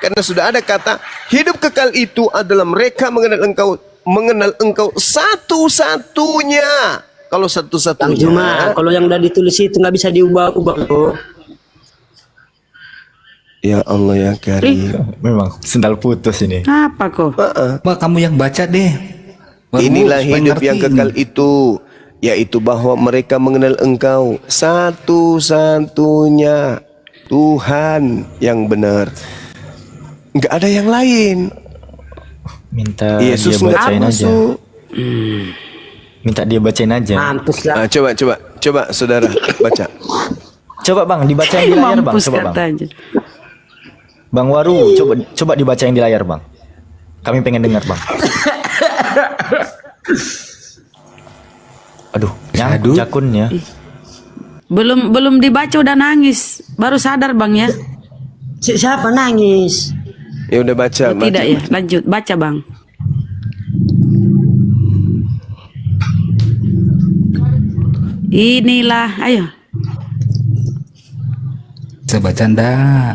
Karena sudah ada kata hidup kekal itu adalah mereka mengenal engkau satu-satunya. Kalau Bang satu-satunya, Juma, kalau yang udah ditulis itu nggak bisa diubah-ubah loh. ya Allah ya Karim. Memang sendal putus ini. Apa kok? Pak, kamu yang baca deh. Baru Inilah supaya hidup ngerti yang ini. kekal itu, yaitu bahwa mereka mengenal engkau satu-satunya Tuhan yang benar. Enggak ada yang lain. Minta Yesus dia enggak bacain aja. masuk. Minta dia bacain aja. Mampus lah. Coba saudara baca. Coba bang, dibacain di layar bang. Mampus Coba bang. katanya. Bang Waru, coba dibacain di layar bang. Kami pengen dengar bang. Aduh, nyangkut jakunnya. Belum dibaca udah nangis. Baru sadar Bang ya. Siapa nangis? Ya udah baca. Oh, tidak ya, lanjut baca Bang. Inilah, ayo. Bisa baca ndak?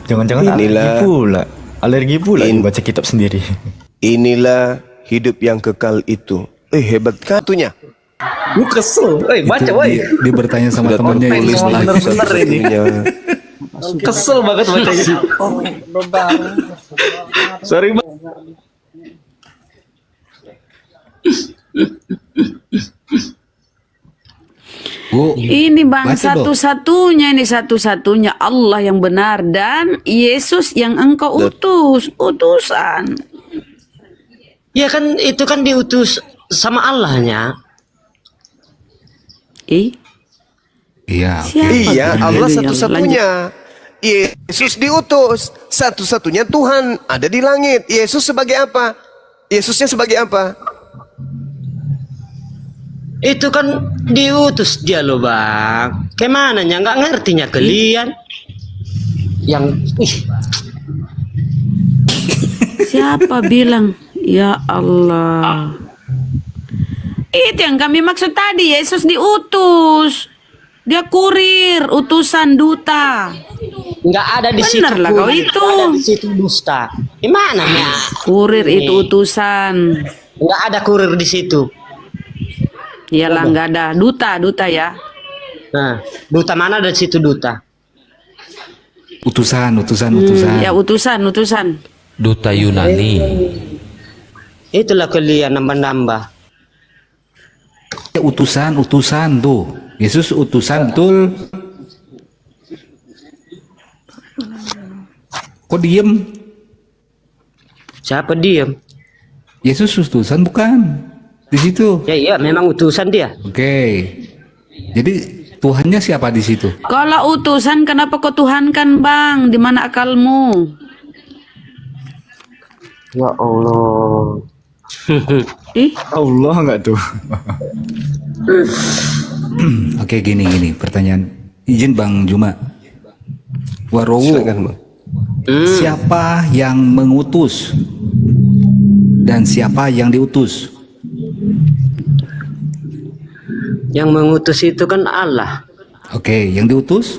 Jangan-jangan Inilah- alergi pula In- baca kitab sendiri. Inilah hidup yang kekal itu. Hebat katunya. Lu kesel. Baca woi. Dia bertanya sama temannya yang Tulis lain. bener ini. satu-satunya. Kesel banget bacanya. Sorry bang. Bu, Ini Bang baca dong. satu-satunya Allah yang benar dan Yesus yang engkau utusan. Ya kan itu kan diutus sama Allahnya. Iya, oke. Siapa? Iya, tuh? Allah Yang satu-satunya. Yesus diutus, satu-satunya Tuhan ada di langit. Yesus sebagai apa? Yesusnya sebagai apa? Itu kan diutus dia loh bang. Kemana nya nggak ngertinya kalian? Yang Siapa bilang? Ya Allah. Itu yang kami maksud tadi, Yesus diutus. Dia kurir, utusan duta. nggak ada di situ. Bener lah kau kurir, itu. nggak ada di situ dusta. Gimana nya? Kurir itu utusan. Nggak ada kurir di situ. Iyalah nggak ada duta ya. Nah, duta mana ada di situ duta? Utusan. Ya utusan. Duta Yunani. Itulah kalian nambah-nambah. Ya, utusan tuh. Yesus utusan betul. Kok diem? Siapa diem? Yesus utusan bukan? Di situ. Ya iya, memang utusan dia. Oke. Jadi Tuhannya siapa di situ? Kalau utusan kenapa kau tuhankan Bang? Di mana akalmu? Ya Allah. Allah nggak tuh? Oke, gini pertanyaan. Izin Bang Juma. Warowo. Silakan, Bang. Siapa yang mengutus dan siapa yang diutus? Yang mengutus itu kan Allah, Oke, yang diutus?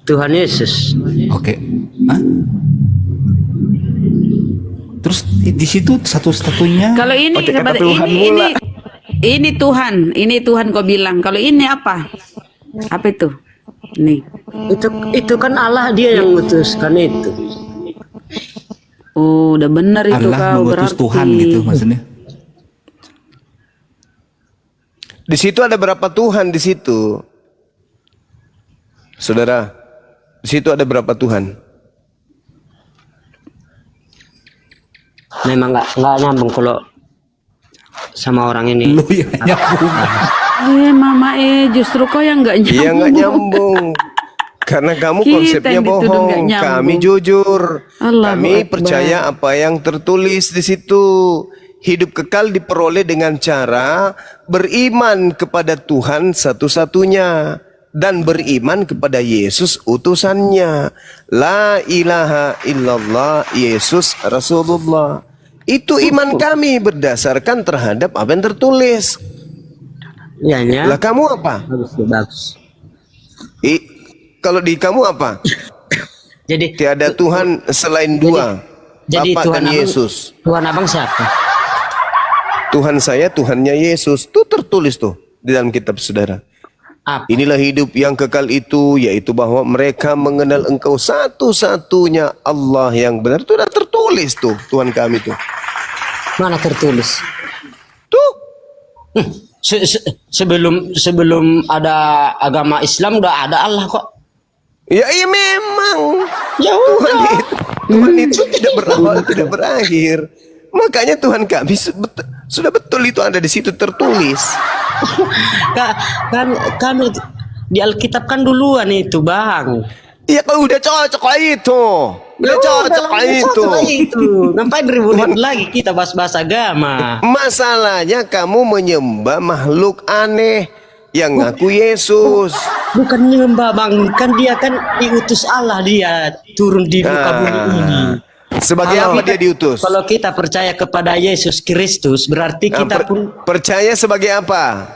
Tuhan Yesus. Oke. Hah? Terus di situ satu-satunya? Kalau ini Oh, kata kata- Tuhan ini Tuhan kau bilang. Kalau ini apa? Apa itu? Nih. Itu kan Allah dia yang mengutuskan itu. Oh, udah benar itu Allah kau mengutus berarti. Tuhan gitu maksudnya. Di situ ada berapa Tuhan di situ? Saudara, di situ ada berapa Tuhan? Memang nggak nyambung kalau sama orang ini. Lu yang nyambung. Mama justru kau yang nggak nyambung. Iya nggak nyambung. Karena kamu Kita konsepnya yang dituduh bohong. nggak nyambung. Kami jujur. Allahu Kami Akbar. percaya apa yang tertulis di situ. Hidup kekal diperoleh dengan cara beriman kepada Tuhan satu-satunya dan beriman kepada Yesus utusannya. La ilaha illallah Yesus Rasulullah. Itu iman kami berdasarkan terhadap apa yang tertulis. Iya nya. Lah kamu apa? Bagus. I- Kalau di kamu apa? Jadi Tiada Tuhan selain dua, jadi Bapa Tuhan dan abang, Yesus. Tuhan abang siapa? Tuhan saya, Tuhannya Yesus. Itu tertulis tuh di dalam kitab saudara. Apa? Inilah hidup yang kekal itu, yaitu bahwa mereka mengenal Engkau satu-satunya Allah yang benar. Itu sudah tertulis tuh, Tuhan kami tuh. Mana tertulis? Tuh. Sebelum ada agama Islam udah ada Allah kok. Ya iya memang. Ya Tuhan itu tidak berawal, tidak berakhir. Makanya Tuhan kami sudah betul itu ada di situ tertulis. kan di Alkitab kan duluan itu bang. Iya kalau udah cocok lah itu. Udah cocok lah itu. Ngapain ribut lagi kita bahas-bahas agama? Masalahnya kamu menyembah makhluk aneh yang ngaku Yesus. Bukan nyembah bang, kan dia kan diutus Allah, dia turun di muka bumi ini. Sebagai apa dia diutus? Kalau kita percaya kepada Yesus Kristus, berarti kita pun Percaya sebagai apa?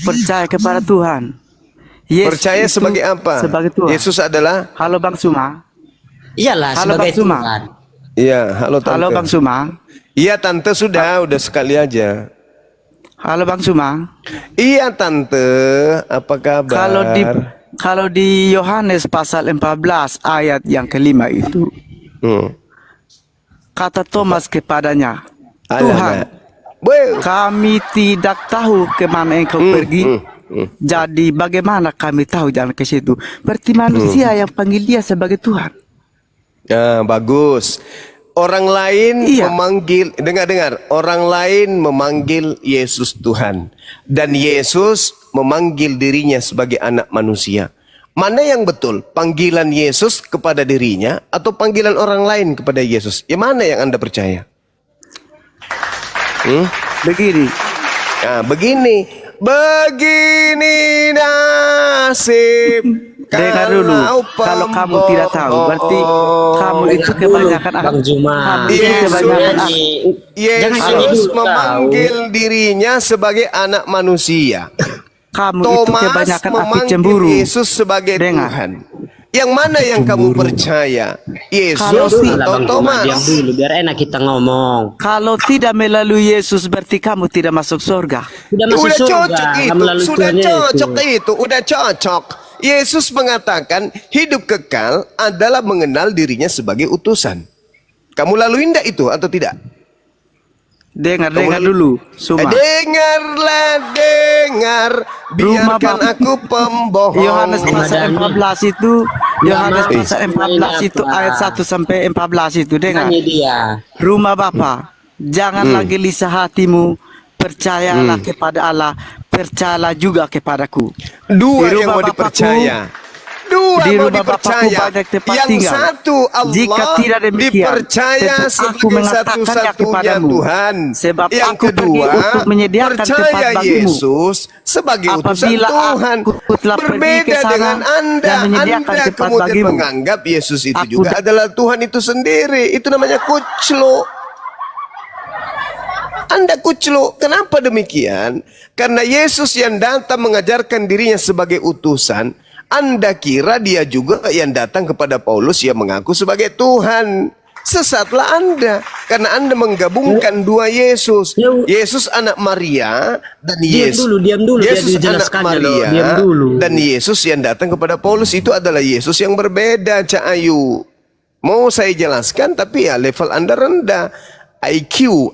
Percaya kepada Tuhan. Yesus Percaya itu sebagai apa? Sebagai Tuhan. Yesus adalah. Halo Bang Suma. iyalah Halo, sebagai Bang Suma. Tuhan. Iya, halo tante. Halo Bang Suma. Iya tante sudah sekali aja. Halo Bang Suma. Iya tante, apa kabar? Kalau di Yohanes pasal 14 ayat yang kelima itu kata Thomas kepadanya, Tuhan, kami tidak tahu kemana engkau pergi. Jadi bagaimana kami tahu jalan ke situ? Berarti manusia yang panggil dia sebagai Tuhan. Nah, bagus. Orang lain memanggil, dengar, orang lain memanggil Yesus Tuhan. Dan Yesus memanggil dirinya sebagai anak manusia. Mana yang betul? Panggilan Yesus kepada dirinya atau panggilan orang lain kepada Yesus? Yang mana yang Anda percaya? Begini. Nah, begini nasib. Dengar dulu, kalau kamu tidak tahu, berarti kamu itu kebanyakan Bang Juma. Yesus memanggil dirinya sebagai anak manusia. Kamu itu Thomas kebanyakan api memanggil cemburu. Yesus sebagai Tuhan. Yang mana yang kamu percaya? Kalau Yesus tidak, atau Thomas? Diam dulu biar enak kita ngomong. Kalau tidak melalui Yesus berarti kamu tidak masuk surga. Sudah masuk Udah surga, cocok nggak itu, melalui sudah Tuhan cocok Yesus. itu, udah cocok. Yesus mengatakan hidup kekal adalah mengenal dirinya sebagai utusan. Kamu lalui enggak itu atau tidak? Dengar dulu, Suma. Dengar, biarkan aku pembohong. Yohanes pasal 14 itu, Yohanes pasal 14 itu ayat 1 sampai 14 itu, dengar. Tanya dia. Rumah Bapa, janganlah gelisah hatimu, percayalah kepada Allah, percayalah juga kepadaku. Dua Di yang mau rumah dipercaya. Dua Di mau rumah Bapakku dipercaya. banyak tempat Yang tinggal. satu Allah Jika tidak demikian, dipercaya tentu aku sebagai mengatakannya satu-satunya kepadamu. Tuhan. Sebab yang aku pergi kedua untuk menyediakan tempat percaya bagimu. Yesus sebagai utusan Apabila Tuhan. aku telah pergi ke Berbeda sana dengan Anda. dan menyediakan Anda tempat kemudian bagimu. menganggap Yesus itu Aku juga adalah Tuhan itu sendiri. Itu namanya kuclo. Anda kuclo. Kenapa demikian? Karena Yesus yang datang mengajarkan dirinya sebagai utusan, Anda kira dia juga yang datang kepada Paulus yang mengaku sebagai Tuhan. Sesatlah Anda. Karena Anda menggabungkan dua Yesus. Yesus anak Maria dan Yesus. Diam dulu, Yesus biar anak dijelaskannya loh. Maria Diam dulu. dan Yesus yang datang kepada Paulus itu adalah Yesus yang berbeda, Cak Ayu. Mau saya jelaskan tapi ya level Anda rendah. IQ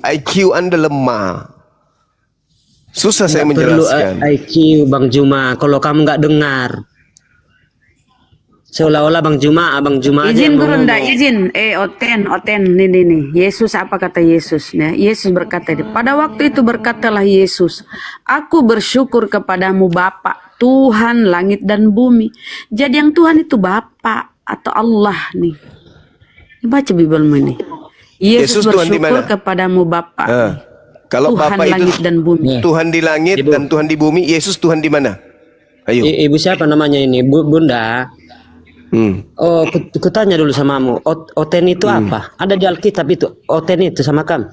Anda lemah. Susah saya menjelaskan. Perlu IQ Bang Juma. Kalau kamu nggak dengar, seolah-olah Bang Juma aja Izin yang mau guru ndak ngomong. izin. Oten nih. Yesus apa kata Yesus? Ya, Yesus berkata, pada waktu itu berkatalah Yesus, aku bersyukur kepadamu Bapa, Tuhan langit dan bumi. Jadi yang Tuhan itu Bapa atau Allah nih. Baca Bibelmu ini. Yesus Tuhan di bersyukur mana? kepadamu Bapa. Kalau Tuhan Bapa itu langit dan bumi. Tuhan di langit Ibu. dan Tuhan di bumi, Yesus Tuhan di mana? Ayo. Ibu siapa namanya ini? Bunda. Oh, kutanya dulu samamu. Oten itu apa? Ada di Alkitab itu. Oten itu sama kamu.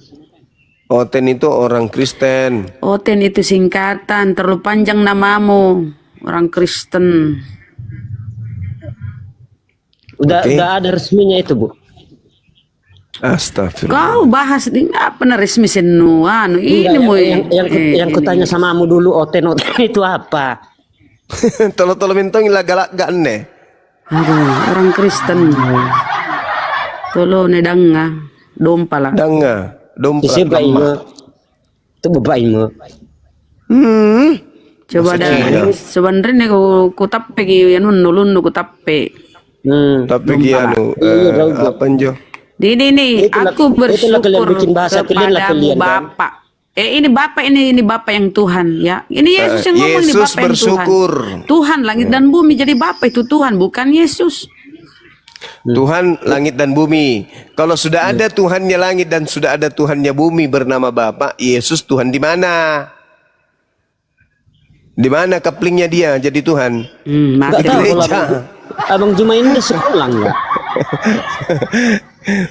Oten itu orang Kristen. Oten itu singkatan, terlalu panjang namamu. orang Kristen. Udah Oke. udah ada resminya itu, Bu. Astagfirullah. Kau bahas di apa na resmi senua anu ini Enggak, mau yang kutanya sama kamu dulu, oten itu apa? Tolo-tolo mentong galak gak ne. aduh orang Kristen. Tolo nedanga dompa lah. Danga, dompet. Isi baima. Itu baima. Coba dah sebenarnya ku tappe ki anu nulun ku tappe. Tapi anu apa njo? Dini nih, Itulah- aku itulah kalian bersyukur bikin bahasa kalian lah kepadamu kalian, kan? Bapak. Ini Bapak yang Tuhan ya. Ini Yesus yang ngomong ini Yesus Bapak yang bersyukur. Tuhan. Tuhan langit dan bumi jadi Bapak itu Tuhan bukan Yesus. Tuhan langit dan bumi. Kalau sudah ada Tuhannya langit dan sudah ada Tuhannya bumi bernama Bapa, Yesus Tuhan di mana? Di mana kaplingnya dia jadi Tuhan? Enggak Mati tahu kalau gereja. Abang Juma ini udah sekolah enggak?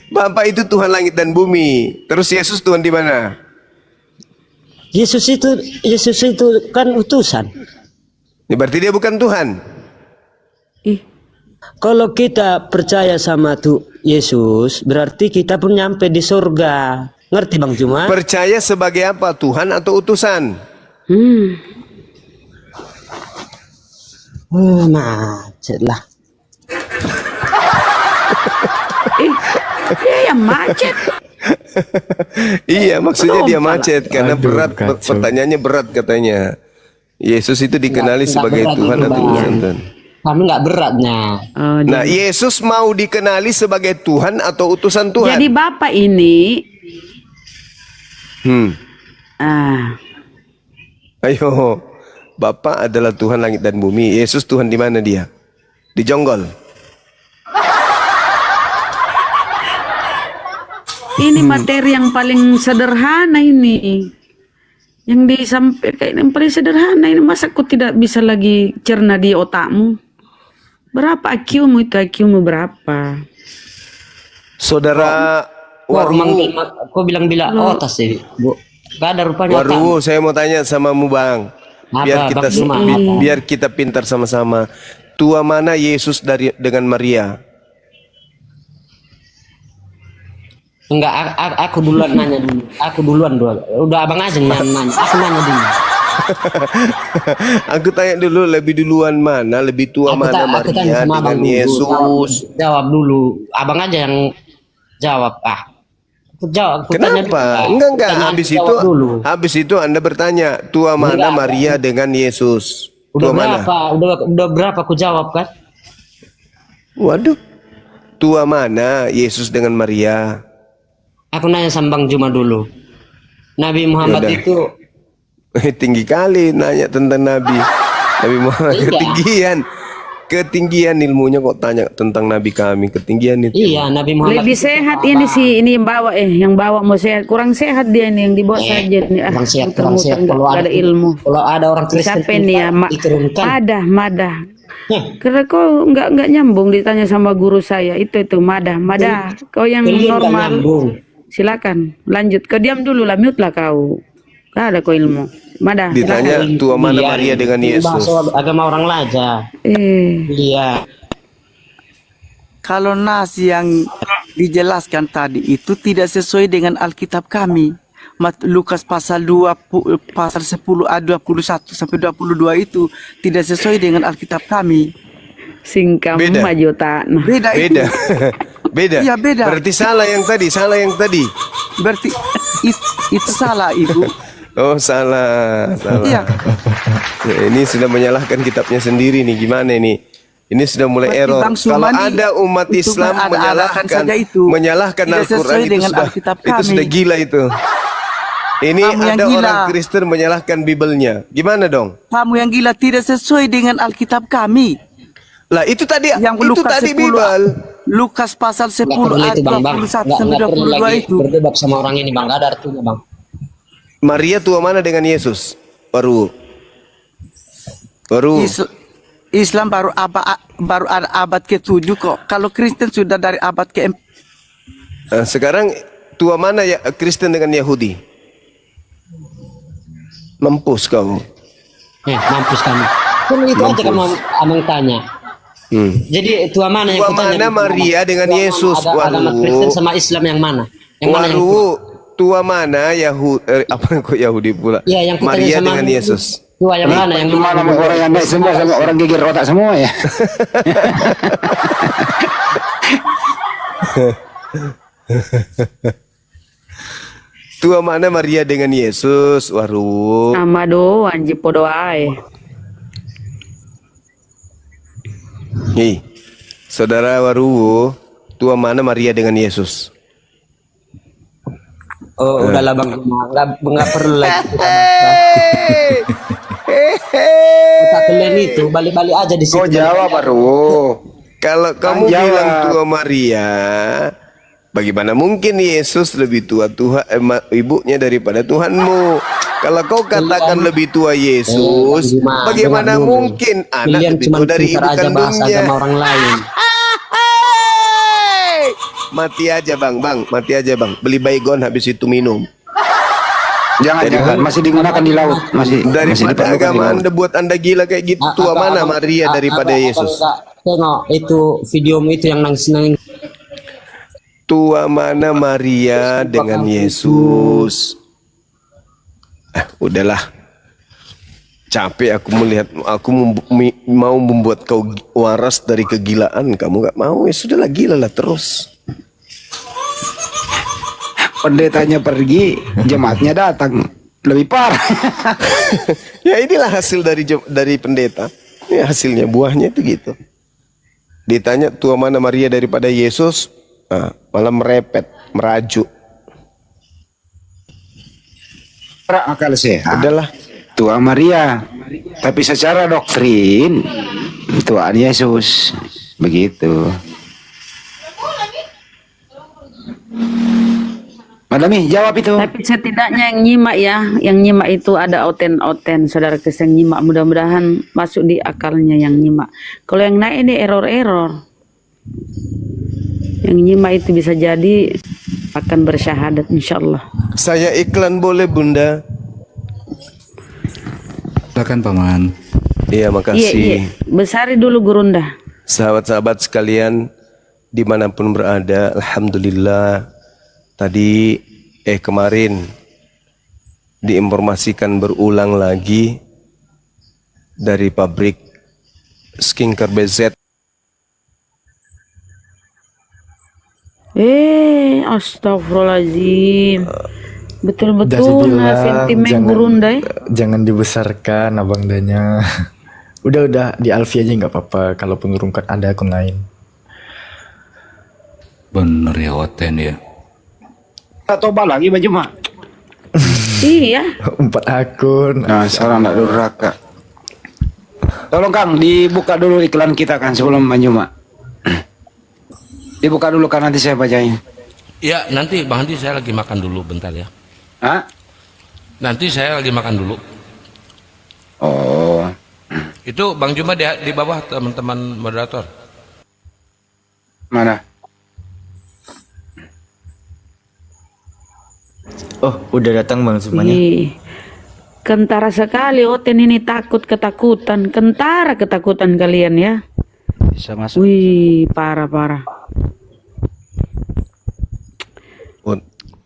Bapa itu Tuhan langit dan bumi. Terus Yesus Tuhan di mana? Yesus itu kan utusan. Ya, berarti dia bukan Tuhan. Ih, Kalau kita percaya sama tuh Yesus, berarti kita pun nyampe di surga. Ngerti Bang Juma? Percaya sebagai apa? Tuhan atau utusan? Macet lah. dia yang macet. Iya, maksudnya dia macet karena Aduh, berat. kacau. Pertanyaannya berat katanya. Yesus itu dikenali Enggak sebagai berat Tuhan itu, atau Bang. utusan Tuhan? Kami nggak beratnya. Oh, Nah, Yesus mau dikenali sebagai Tuhan atau utusan Tuhan? jadi Bapak ini Hmm. ah Ayo, Bapa adalah Tuhan langit dan bumi. Yesus Tuhan di mana dia? Di jonggol. ini materi yang paling sederhana ini. Yang disampaikan yang paling sederhana ini masa kau tidak bisa lagi cerna di otakmu? Berapa IQ-mu itu? IQ-mu berapa? Saudara Wah, Waru, kau bilang-bilang otas sih, Bu. Gak ada rupanya otak. Waru, saya mau tanya samamu Bang. Biar Apa, kita Bang Juma, apa? biar kita pintar sama-sama. Tua mana Yesus dengan Maria? Enggak, aku duluan nanya dulu. Aku duluan dulu. Udah abang aja nanya. Aku nanya dulu. Aku tanya dulu, lebih duluan mana? Lebih tua mana Aku tanya Maria sama abang dengan dulu. Yesus? Jawab dulu. Abang aja yang jawab. Aku jawab. Aku tanya dulu. Kenapa? Enggak. Pertanyaan Habis jawab itu, dulu. Anda bertanya, tua mana Enggak. Maria dengan Yesus? Udah Tua mana? berapa? Udah berapa aku jawab kan? Waduh. Tua mana Yesus dengan Maria? Aku nanya sama Bang Juma dulu. Nabi Muhammad Yaudah. itu Tinggi kali nanya tentang Nabi. Nabi Muhammad Iya. ketinggian ilmunya kok tanya tentang Nabi kami, ketinggian itu. iya Nabi Muhammad Lebih itu sehat apa? ini sih ini yang bawa mau sehat kurang sehat dia ini yang dibawa saja nih Kurang sehat, kurang sehat. muter-muter nggak ada ilmu. Kalau ada orang Kristen Siapa ini ya diturunkan. madah karena kau nggak nyambung ditanya sama guru saya itu madah kau yang Kalian nggak normal nyambung. silakan lanjut kau diam dulu lah mute lah kau nggak ada kau ilmu madah Ditanya tua mana Iya, Maria dengan ini bahas Yesus? soal agama orang laja. Iya. Kalau nas yang dijelaskan tadi itu tidak sesuai dengan Alkitab kami. Lukas pasal 20, pasal 10 ayat 21 sampai 22 itu tidak sesuai dengan Alkitab kami. singkam Beda. maju tak nah. Beda itu. Beda. Beda. Iya, beda. Berarti salah yang tadi. Berarti itu salah Ibu. Oh, salah. Iya. Ya, ini sudah menyalahkan kitabnya sendiri nih. Gimana ini? Ini sudah mulai Berarti error. Bang Kalau Sumani ada umat itu Islam mengada-adakan saja itu. menyalahkan Tidak Al-Quran sesuai itu dengan sudah, Alkitab itu kami. sudah gila itu. Ini Kamu yang ada gila. orang Kristen menyalahkan Bibelnya. Gimana dong? Kamu yang gila tidak sesuai dengan Alkitab kami. Lah itu tadi Yang itu Lukas tadi 10, Bibel. Lukas pasal 10 Nggak perlu ayat itu Bang. 21 Nggak sampai perlu 22 lagi itu. berdebat sama orang ini Bang. Gak ada artinya Bang. Maria tua mana dengan Yesus? Baru. Islam baru ada abad ke-7 kok. Kalau Kristen sudah dari abad ke-4. Sekarang tua mana ya Kristen dengan Yahudi? Mampus kau. Mampus kamu. Kan itu aja kamu abang tanya. Jadi tua mana yang Tua kutanya? mana Maria dengan Yesus? Ada agama Kristen sama Islam yang mana? Yang mana yang Waru, tua mana Yahudi? Apa kok Yahudi pula? Iya, yang kutanya Maria sama dengan Yesus. tua yang mana? Yang Cuma mana? nama orang yang naik semua sama orang geger otak semua ya. Tua mana Maria dengan Yesus? Waru. Sama doang ji podo ae. Nih, saudara Waru, tua mana Maria dengan Yesus? Oh, udahlah Bang, nggak perlu lagi. Otak kalian itu balik-balik aja di situ. Kau jawab baru. Kalau kamu Jawab. bilang tua Maria, bagaimana mungkin Yesus lebih tua ibunya daripada Tuhanmu? Kalau kau katakan lebih tua Yesus, bagaimana mungkin anak Kalian lebih cuma tua dari ibu pintar aja bahasa kandungnya? agama orang lain. Mati aja bang, mati aja bang. Beli baygon habis itu minum. Jangan masih digunakan di laut, masih Daripada diperlukan di agama laut. anda buat anda gila kayak gitu, tua mana Maria daripada Yesus? Tengok itu videomu itu yang nangis-nangis. Tua mana Maria dengan Yesus? Udahlah. Capek aku melihat, aku mau membuat kau waras dari kegilaan, kamu gak mau, ya sudahlah, gila lah terus. Pendetanya pergi, jemaatnya datang. Lebih parah. Ya inilah hasil dari pendeta. Ini hasilnya, buahnya itu gitu. Ditanya tua mana Maria daripada Yesus, malah merepet, merajuk. Akal sehat. Udahlah. Tua Maria. Tapi secara doktrin, Tuhan Yesus. Begitu. Madami, jawab itu. Tapi setidaknya yang nyimak ya, yang nyimak itu ada oten-oten, saudara Kristen nyimak, mudah-mudahan masuk di akalnya yang nyimak. Kalau yang naik ini error-error. Yang nyimak itu bisa jadi akan bersyahadat insyaallah. Saya iklan boleh Bunda? Silakan Paman. Iya makasih. Iya. Besari dulu Gurunda. Sahabat-sahabat sekalian dimanapun berada, alhamdulillah tadi kemarin diinformasikan berulang lagi dari pabrik skincare BZ. Astagfirullahaladzim. Betul-betul sentimen Gurunda ya. Jangan dibesarkan abang Danya. Udah di Alfi aja nggak apa-apa. Kalau pengurungkan ada akun lain. Bener ya Oten ya. Toba lagi baju mak. Iya. 4 akun. Nah, seorang tak durhaka. Tolong Kang, dibuka dulu iklan kita kan sebelum maju mak. Dibuka dulu kan nanti saya bacain. Ya, nanti Bang Handi saya lagi makan dulu bentar ya. Hah? Nanti saya lagi makan dulu. Oh. Itu Bang Juma di bawah teman-teman moderator. Mana? Oh, udah datang bang semuanya. Ih, kentara sekali Oten ini ketakutan. Kentara ketakutan kalian ya. Bisa masuk. Wih, parah.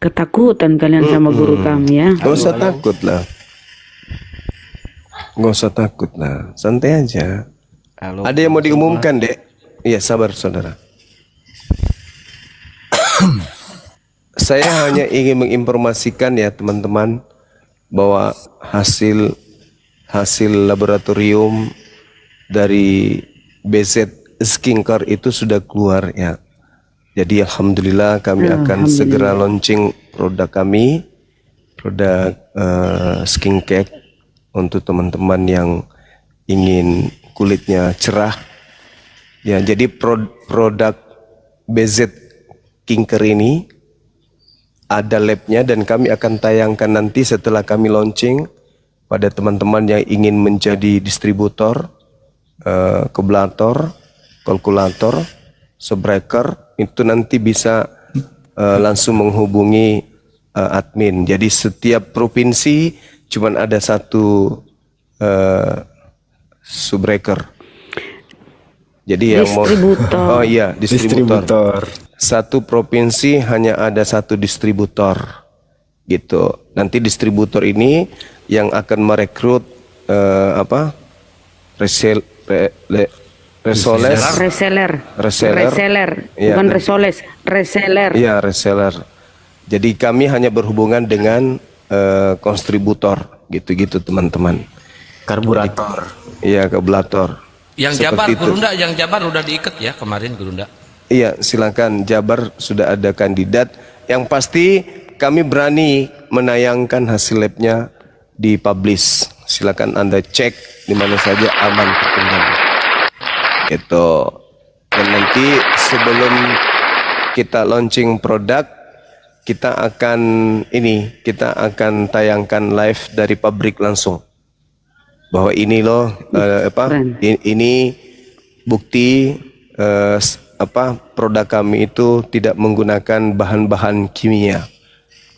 Ketakutan kalian sama guru kami ya. Gak usah takut lah. Gak usah takut lah. Santai aja. Halo. Ada yang mau diumumkan, Dek? Iya, sabar saudara. Saya hanya ingin menginformasikan ya teman-teman bahwa hasil laboratorium dari BZ Skincare itu sudah keluar ya. Jadi alhamdulillah kami akan segera launching produk kami, produk skincare untuk teman-teman yang ingin kulitnya cerah. Ya, jadi produk BZ Skincare ini ada labnya dan kami akan tayangkan nanti setelah kami launching pada teman-teman yang ingin menjadi distributor, keblator, kalkulator, subbreaker, itu nanti bisa langsung menghubungi admin. Jadi setiap provinsi cuman ada subbreaker. Jadi yang Distributor. oh iya, distributor. Satu provinsi hanya ada satu distributor, gitu. Nanti distributor ini yang akan merekrut reseller, ya, bukan resoles, reseller. Iya, reseller. Jadi kami hanya berhubungan dengan kontributor, gitu-gitu teman-teman. Karburator. Iya, karburator. Yang Jabar, Seperti itu. Gurunda, yang Jabar udah diikat ya kemarin Gurunda. Iya, silakan. Jabar sudah ada kandidat. Yang pasti kami berani menayangkan hasil labnya di publish. Silakan Anda cek di mana saja, aman terkendali. Itu. Dan nanti sebelum kita launching produk, kita akan tayangkan live dari pabrik langsung. Bahwa ini loh ini bukti produk kami itu tidak menggunakan bahan-bahan kimia.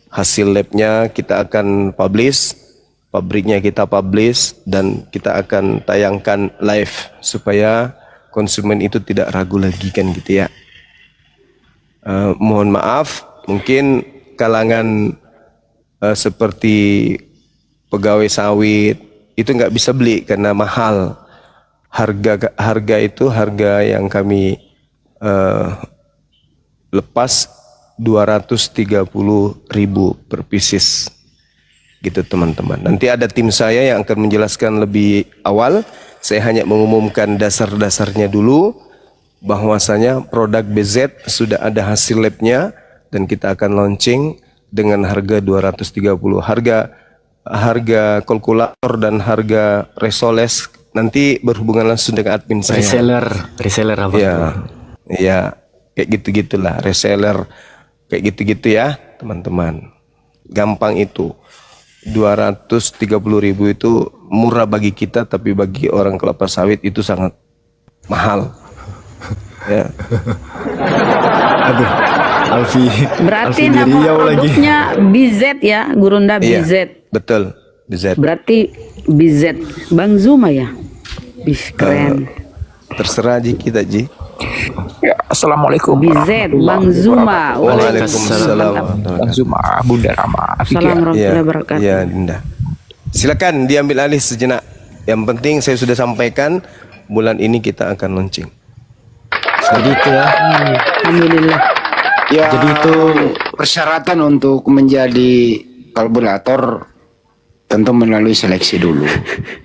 Hasil labnya kita akan publish, pabriknya kita publish, dan kita akan tayangkan live supaya konsumen itu tidak ragu lagi kan gitu ya. Mohon maaf, mungkin kalangan seperti pegawai sawit itu nggak bisa beli karena mahal. Harga itu harga yang kami lepas 230.000 per pieces, gitu teman-teman. Nanti ada tim saya yang akan menjelaskan lebih awal. Saya hanya mengumumkan dasar-dasarnya dulu, bahwasanya produk BZ sudah ada hasil labnya dan kita akan launching dengan harga 230. Harga kalkulator dan harga resoles nanti berhubungan langsung dengan admin saya. Reseller apa? Iya, kayak gitu-gitulah, reseller kayak gitu-gitu ya, teman-teman. Gampang itu. 230.000 itu murah bagi kita, tapi bagi orang kelapa sawit itu sangat mahal. Ya. Aduh, Alfi. Berarti Alfi nama Riau lagi. produknya BZ ya, Gurunda Iya, BZ. betul, BZ. Berarti BZ Bang Zuma ya. Bis keren. Terserah Ji kita Ji. Ya, assalamualaikum. BZ Bang Zuma. Waalaikumsalam. Bang Zuma, Bunda Rama. Assalamualaikum Ya, warahmatullahi wabarakatuh. ya, Dinda. Silakan diambil alih sejenak. Yang penting saya sudah sampaikan bulan ini kita akan launching. Jadi itu ya. Alhamdulillah. Ya, jadi itu persyaratan untuk menjadi karburator tentu melalui seleksi dulu.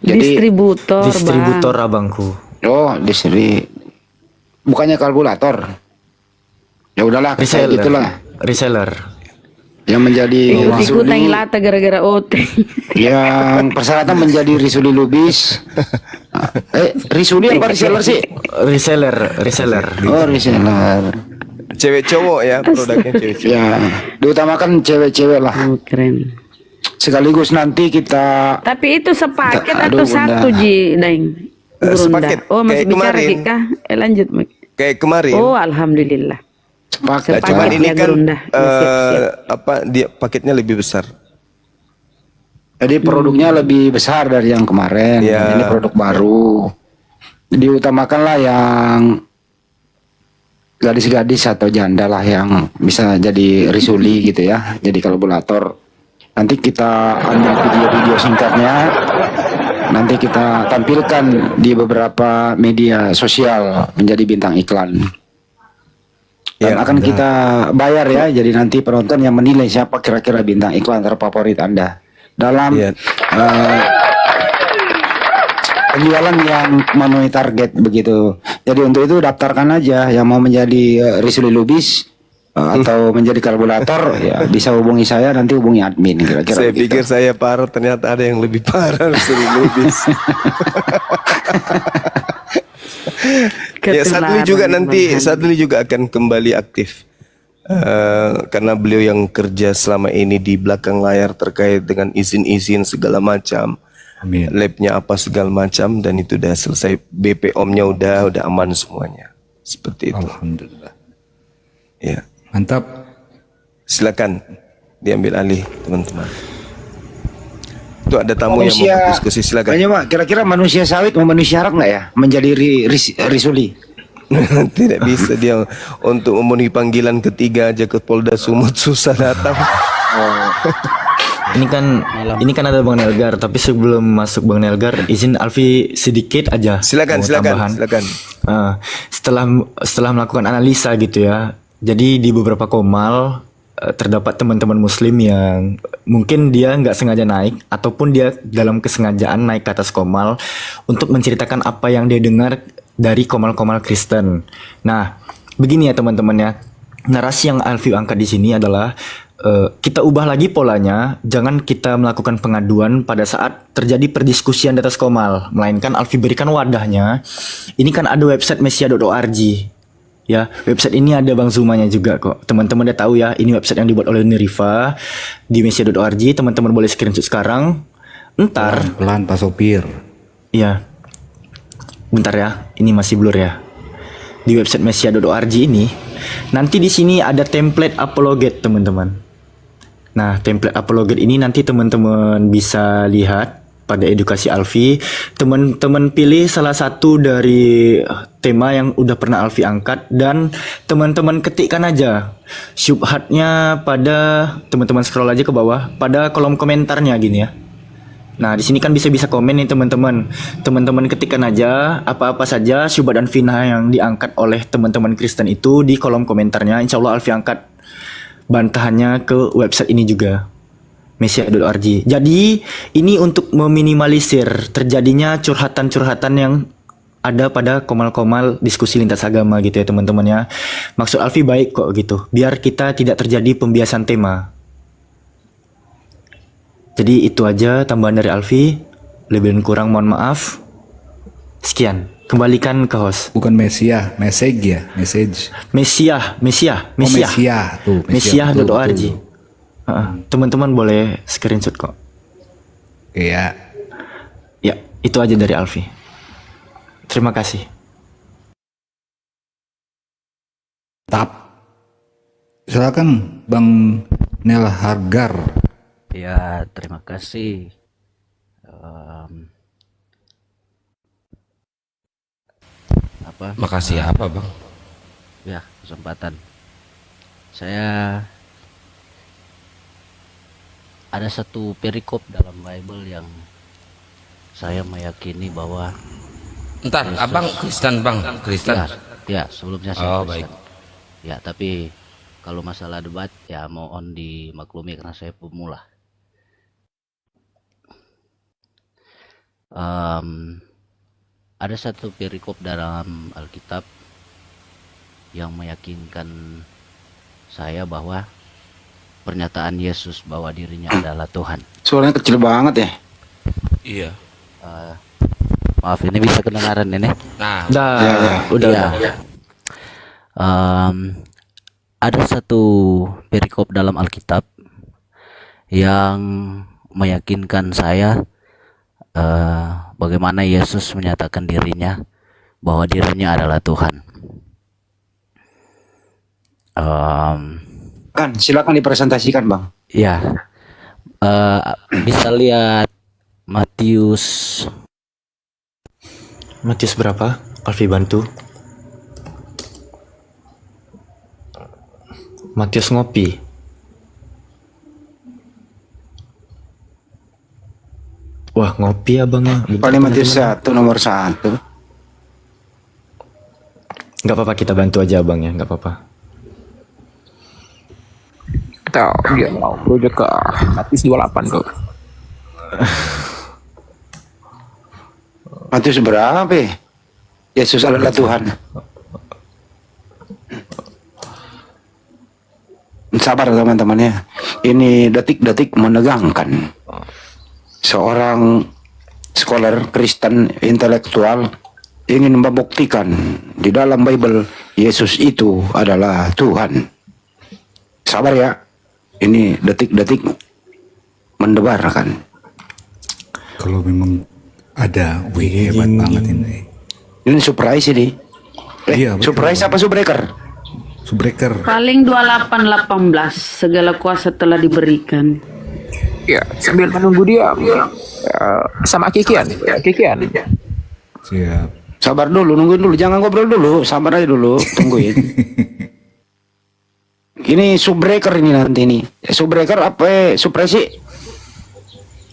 Jadi Distributor abangku. bukannya kalkulator. Ya udahlah, kayak gitulah. Reseller. Yang menjadi Ikut-ikutan lata gara-gara OT. yang persyaratan menjadi risuli lubis. Risuli apa reseller sih? Reseller. Oh, reseller. Cewek cowok ya produknya cewek cowok. Ya, diutamakan cewek-cewek lah. Oh, keren. Sekaligus nanti kita Tapi itu sepaket Aduh, atau satu Bunda. Ji, Daeng? Sepaket, Oh, masih kayak bicara kemarin. Kika? Lanjut. Mak. Kayak kemarin. Oh, alhamdulillah. sepakat. Sepaket. Cuman ini ya, kan Gurunda. Siap-siap. dia paketnya lebih besar. Jadi produknya lebih besar dari yang kemarin. Ya. Ini produk baru. Diutamakanlah yang gadis-gadis atau janda lah yang bisa jadi risuli gitu ya. Jadi kalkulator. Nanti kita ambil video-video singkatnya. Nanti kita tampilkan di beberapa media sosial menjadi bintang iklan. Dan Ya, akan kita bayar ya. Jadi nanti penonton yang menilai siapa kira-kira bintang iklan terfavorit Anda dalam Ya. penjualan yang memenuhi target begitu. Jadi untuk itu daftarkan aja yang mau menjadi risuli lubis atau menjadi karburator ya bisa hubungi saya, nanti hubungi admin kira-kira Saya begitu. pikir saya parah, ternyata ada yang lebih parah suruh lubis. Ya, Sadli juga akan kembali aktif. Karena beliau yang kerja selama ini di belakang layar terkait dengan izin-izin segala macam. Amin. Labnya apa segala macam, dan itu udah selesai, BPOM-nya udah aman semuanya. Seperti itu. Alhamdulillah. Ya. Mantap. Silakan diambil alih teman-teman. Itu ada tamu yang mau diskusi, silakan. Banyak, Pak. Kira-kira manusia sawit memenuhi syarat nggak ya menjadi risuli? Tidak bisa dia untuk memenuhi panggilan ketiga aja ke Polda Sumut susah datang. Ini kan ada Bang Nelgar, tapi sebelum masuk Bang Nelgar, izin Alfi sedikit aja. Silakan, mau silakan, tambahan. silakan. Setelah melakukan analisa gitu ya. Jadi di beberapa komal terdapat teman-teman muslim yang mungkin dia nggak sengaja naik ataupun dia dalam kesengajaan naik ke atas komal untuk menceritakan apa yang dia dengar dari komal-komal Kristen. Nah, begini ya teman-teman ya. Narasi yang Alfi angkat di sini adalah kita ubah lagi polanya, jangan kita melakukan pengaduan pada saat terjadi perdiskusian di atas komal, melainkan Alfi berikan wadahnya. Ini kan ada website mesia.org. Ya, website ini ada Bang Zumanya juga kok. Teman-teman udah tahu ya, ini website yang dibuat oleh Nerifa di mesia.org. Teman-teman boleh screenshot sekarang. Ntar Pelan Pak Sopir. Iya. Bentar ya, ini masih blur ya. Di website mesia.org ini, nanti di sini ada template apologet, teman-teman. Nah, template apologet ini nanti teman-teman bisa lihat pada edukasi Alfi. Teman-teman pilih salah satu dari tema yang udah pernah Alfi angkat dan teman-teman ketikkan aja syubhatnya pada, teman-teman scroll aja ke bawah pada kolom komentarnya gini ya. Nah, di sini kan bisa komen nih teman-teman. Teman-teman ketikkan aja apa-apa saja syubhat dan fitnah yang diangkat oleh teman-teman Kristen itu di kolom komentarnya. Insya Allah Alfi angkat bantahannya ke website ini juga, mesia.org. Jadi ini untuk meminimalisir terjadinya curhatan-curhatan yang ada pada komal-komal diskusi lintas agama gitu ya teman-teman ya. Maksud Alfi baik kok gitu, biar kita tidak terjadi pembiasan tema. Jadi itu aja tambahan dari Alfi. Lebih dan kurang mohon maaf. Sekian, kembalikan ke host. Bukan Mesia, message ya, message. Mesia. Mesia tuh. Mesia.org. Teman-teman boleh screenshot kok. Oke ya. Ya, itu aja dari Alfi. Terima kasih. Silakan Bang Nel Hargar. Ya, terima kasih. Makasih apa bang? Ya, kesempatan. Saya ada satu perikop dalam Bible yang saya meyakini bahwa Entar, Yesus- abang Kristen bang, Kristen. ya sebelumnya saya Oh, Kristen. baik. Ya, tapi kalau masalah debat ya mohon dimaklumi karena saya pemula. Ada satu perikop dalam Alkitab yang meyakinkan saya bahwa pernyataan Yesus bahwa dirinya adalah Tuhan. Suaranya kecil banget ya. Iya. Maaf, ini bisa kedengaran ini. Nah, Udah. Ya. Ada satu perikop dalam Alkitab yang meyakinkan saya bagaimana Yesus menyatakan dirinya bahwa dirinya adalah Tuhan. Kan, silakan dipresentasikan Bang. Ya, bisa lihat Matius berapa? Alfi bantu. Matius ngopi. Wah, ngopi abangnya. Paling Matius 1 nomor 1. Nggak apa-apa, kita bantu aja abangnya, nggak apa-apa. Kita dia mau project ke Matius 28 kok. Matius berapa ya? Yesus adalah Tuhan. Sabar teman-teman ya. Ini detik-detik menegangkan. Seorang scholar Kristen intelektual ingin membuktikan di dalam Bible Yesus itu adalah Tuhan. Sabar ya. Ini detik-detik mendebarkan. Kalau memang ada, wih hebat banget ini. Ini surprise ini. Iya, betul. Surprise apa subbreaker? Subbreaker. Paling 28:18 segala kuasa telah diberikan. Ya, sambil menunggu dia sama Kikian. Kikian. Siap. Sabar dulu, nungguin dulu, jangan ngobrol dulu, sabar aja dulu, tungguin. Ini subbreaker ini nanti nih. Subbreaker apa? Supresi?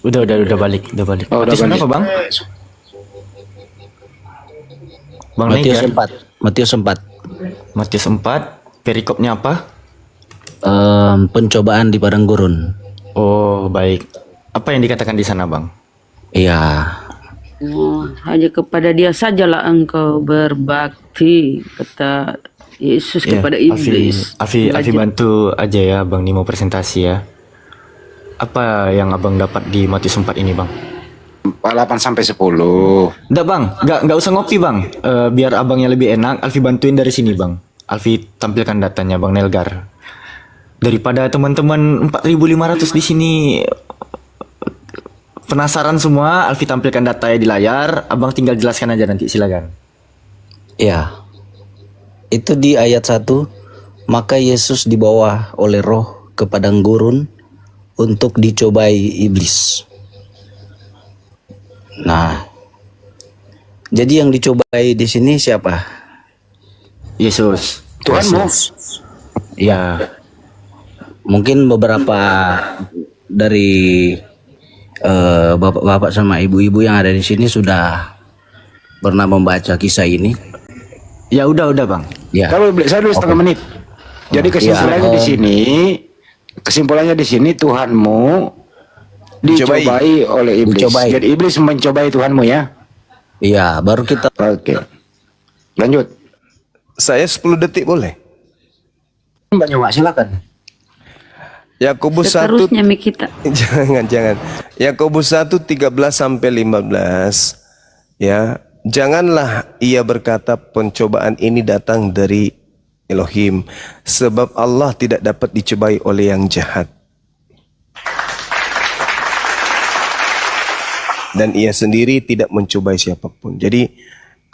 Udah balik, udah balik. Oh, udah Matius balik. kenapa, Bang? Bang Matius Negar. 4. Matius 4. Matius 4, perikopnya apa? Pencobaan di padang gurun. Oh, baik. Apa yang dikatakan di sana, Bang? Iya. Oh, hanya kepada dia sajalah engkau berbakti, kata Yesus Iya, kepada iblis. Afi Belajar. bantu aja ya, Bang Nimo presentasi ya. Apa yang Abang dapat di Matius 4 ini, Bang? 8 sampai 10. Enggak, Bang. Enggak usah ngopi, Bang. Biar abangnya lebih enak, Alfi bantuin dari sini, Bang. Alfi tampilkan datanya, Bang Nelgar. Daripada teman-teman 4.500 di sini penasaran semua, Alfi tampilkan datanya di layar. Abang tinggal jelaskan aja nanti, silakan. Ya. Itu di ayat 1. Maka Yesus dibawa oleh Roh ke padang gurun untuk dicobai iblis. Nah, jadi yang dicobai di sini siapa? Yesus. Tuhanmu. Ya, mungkin beberapa dari bapak-bapak sama ibu-ibu yang ada di sini sudah pernah membaca kisah ini. Ya udah, Bang. Ya, Kalau saya dulu setengah menit. Jadi kesimpulannya di sini Tuhanmu dicobai oleh iblis. Dicobai. Jadi iblis mencobai Tuhanmu ya. iya, baru kita. Oke. Lanjut. Saya 10 detik boleh? Mbak Nyoba silakan. Yakobus 1 Seterusnya kita. jangan. Yakobus 1 13 sampai 15. Ya, janganlah ia berkata pencobaan ini datang dari Elohim, sebab Allah tidak dapat dicobai oleh yang jahat. Dan ia sendiri tidak mencobai siapapun. Jadi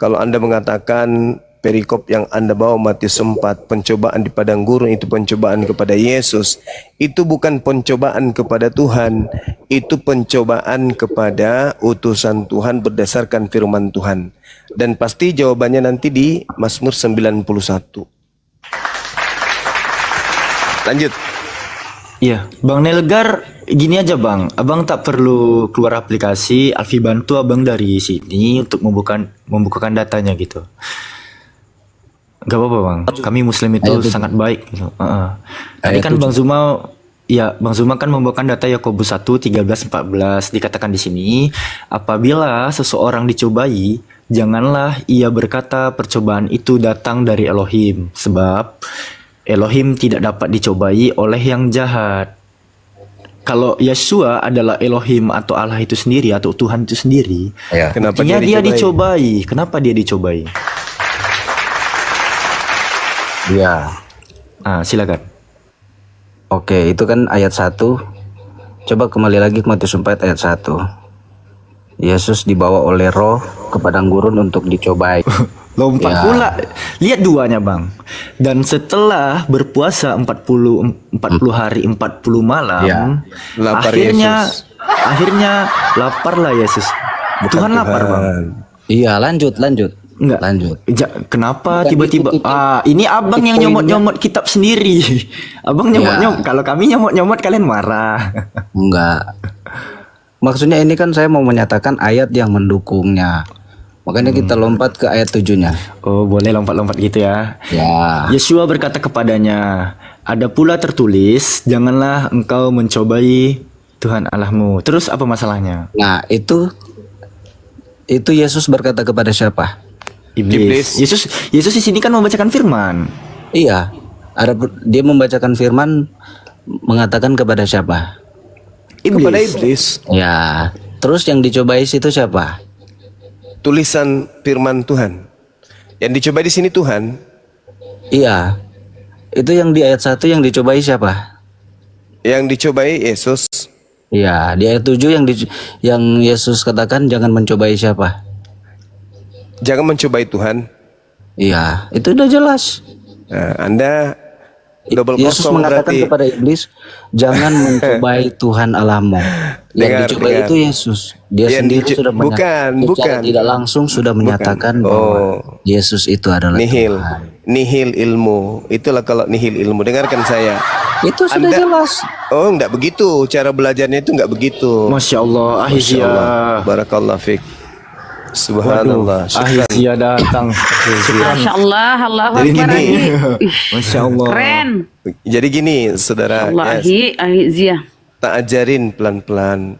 kalau Anda mengatakan perikop yang Anda bawa Matius 4, pencobaan di padang gurun itu pencobaan kepada Yesus, itu bukan pencobaan kepada Tuhan, itu pencobaan kepada utusan Tuhan berdasarkan firman Tuhan. Dan pasti jawabannya nanti di Mazmur 91. Lanjut. Iya, Bang Nelgar, gini aja Bang, Abang tak perlu keluar aplikasi, Alfi bantu Abang dari sini untuk membukakan datanya gitu. Gak apa-apa Bang, kami Muslim itu sangat baik gitu. Tadi kan Bang Zuma, ya Bang Zuma kan membawakan data Yakobus 1, 13, 14, dikatakan di sini, apabila seseorang dicobai, janganlah ia berkata percobaan itu datang dari Elohim, sebab Elohim tidak dapat dicobai oleh yang jahat. Kalau Yeshua adalah Elohim atau Allah itu sendiri atau Tuhan itu sendiri, Kenapa artinya dia dicobai. Kenapa dia dicobai? Ya, Ah, silakan. oke, itu kan ayat 1. Coba kembali lagi ke Matius 4 ayat 1. Yesus dibawa oleh Roh ke padang gurun untuk dicobai. Lompat Ya. pula. Lihat duanya Bang. Dan setelah berpuasa 40 hari 40 malam, Ya. Lapar akhirnya laparlah Yesus. Tuhan lapar Bang. Iya, lanjut. Enggak. Lanjut. Kenapa tiba-tiba ini Abang yang nyomot-nyomot kitab sendiri. Abang nyomot-nyomot. Kalau kami nyomot-nyomot kalian marah. Enggak. Maksudnya ini kan saya mau menyatakan ayat yang mendukungnya. Makanya kita lompat ke ayat 7-nya. Oh, boleh lompat-lompat gitu ya. Ya. Yeshua berkata kepadanya, ada pula tertulis, janganlah engkau mencobai Tuhan Allahmu. Terus apa masalahnya? Nah, itu Yesus berkata kepada siapa? Iblis. Yesus di sini kan membacakan firman. Iya. Dia membacakan firman mengatakan kepada siapa? Kepada iblis. Ya. Terus yang dicobai situ siapa? Tulisan firman Tuhan. Yang dicobai di sini Tuhan. Iya. Itu yang di ayat 1 yang dicobai siapa? Yang dicobai Yesus. Iya, di ayat 7 yang Yesus katakan jangan mencobai siapa? Jangan mencobai Tuhan. Iya, itu udah jelas. Nah, Anda Double Yesus kosong mengatakan berarti. kepada iblis, jangan mencobai Tuhan Allahmu. Yang Dengar, dicobai dengar. itu Yesus. Dia Yang sendiri sudah bukan, secara bukan. tidak langsung sudah menyatakan Oh. bahwa Yesus itu adalah Nihil, Tuhan. nihil ilmu. Itulah kalau nihil ilmu. Dengarkan saya. Itu sudah Anda- jelas. Oh, enggak begitu. Cara belajarnya itu enggak begitu. Masya Allah, Masya Ahizia. Allah. Barakallah fiqh. Subhanallah. Syukran. Ahizia datang. Masya Allah, Allahu Jadi Akbar. gini. Ahi. Ih, Masya Allah. keren. Jadi gini, saudara. Allah, Ya, Zia. tak ajarin pelan-pelan.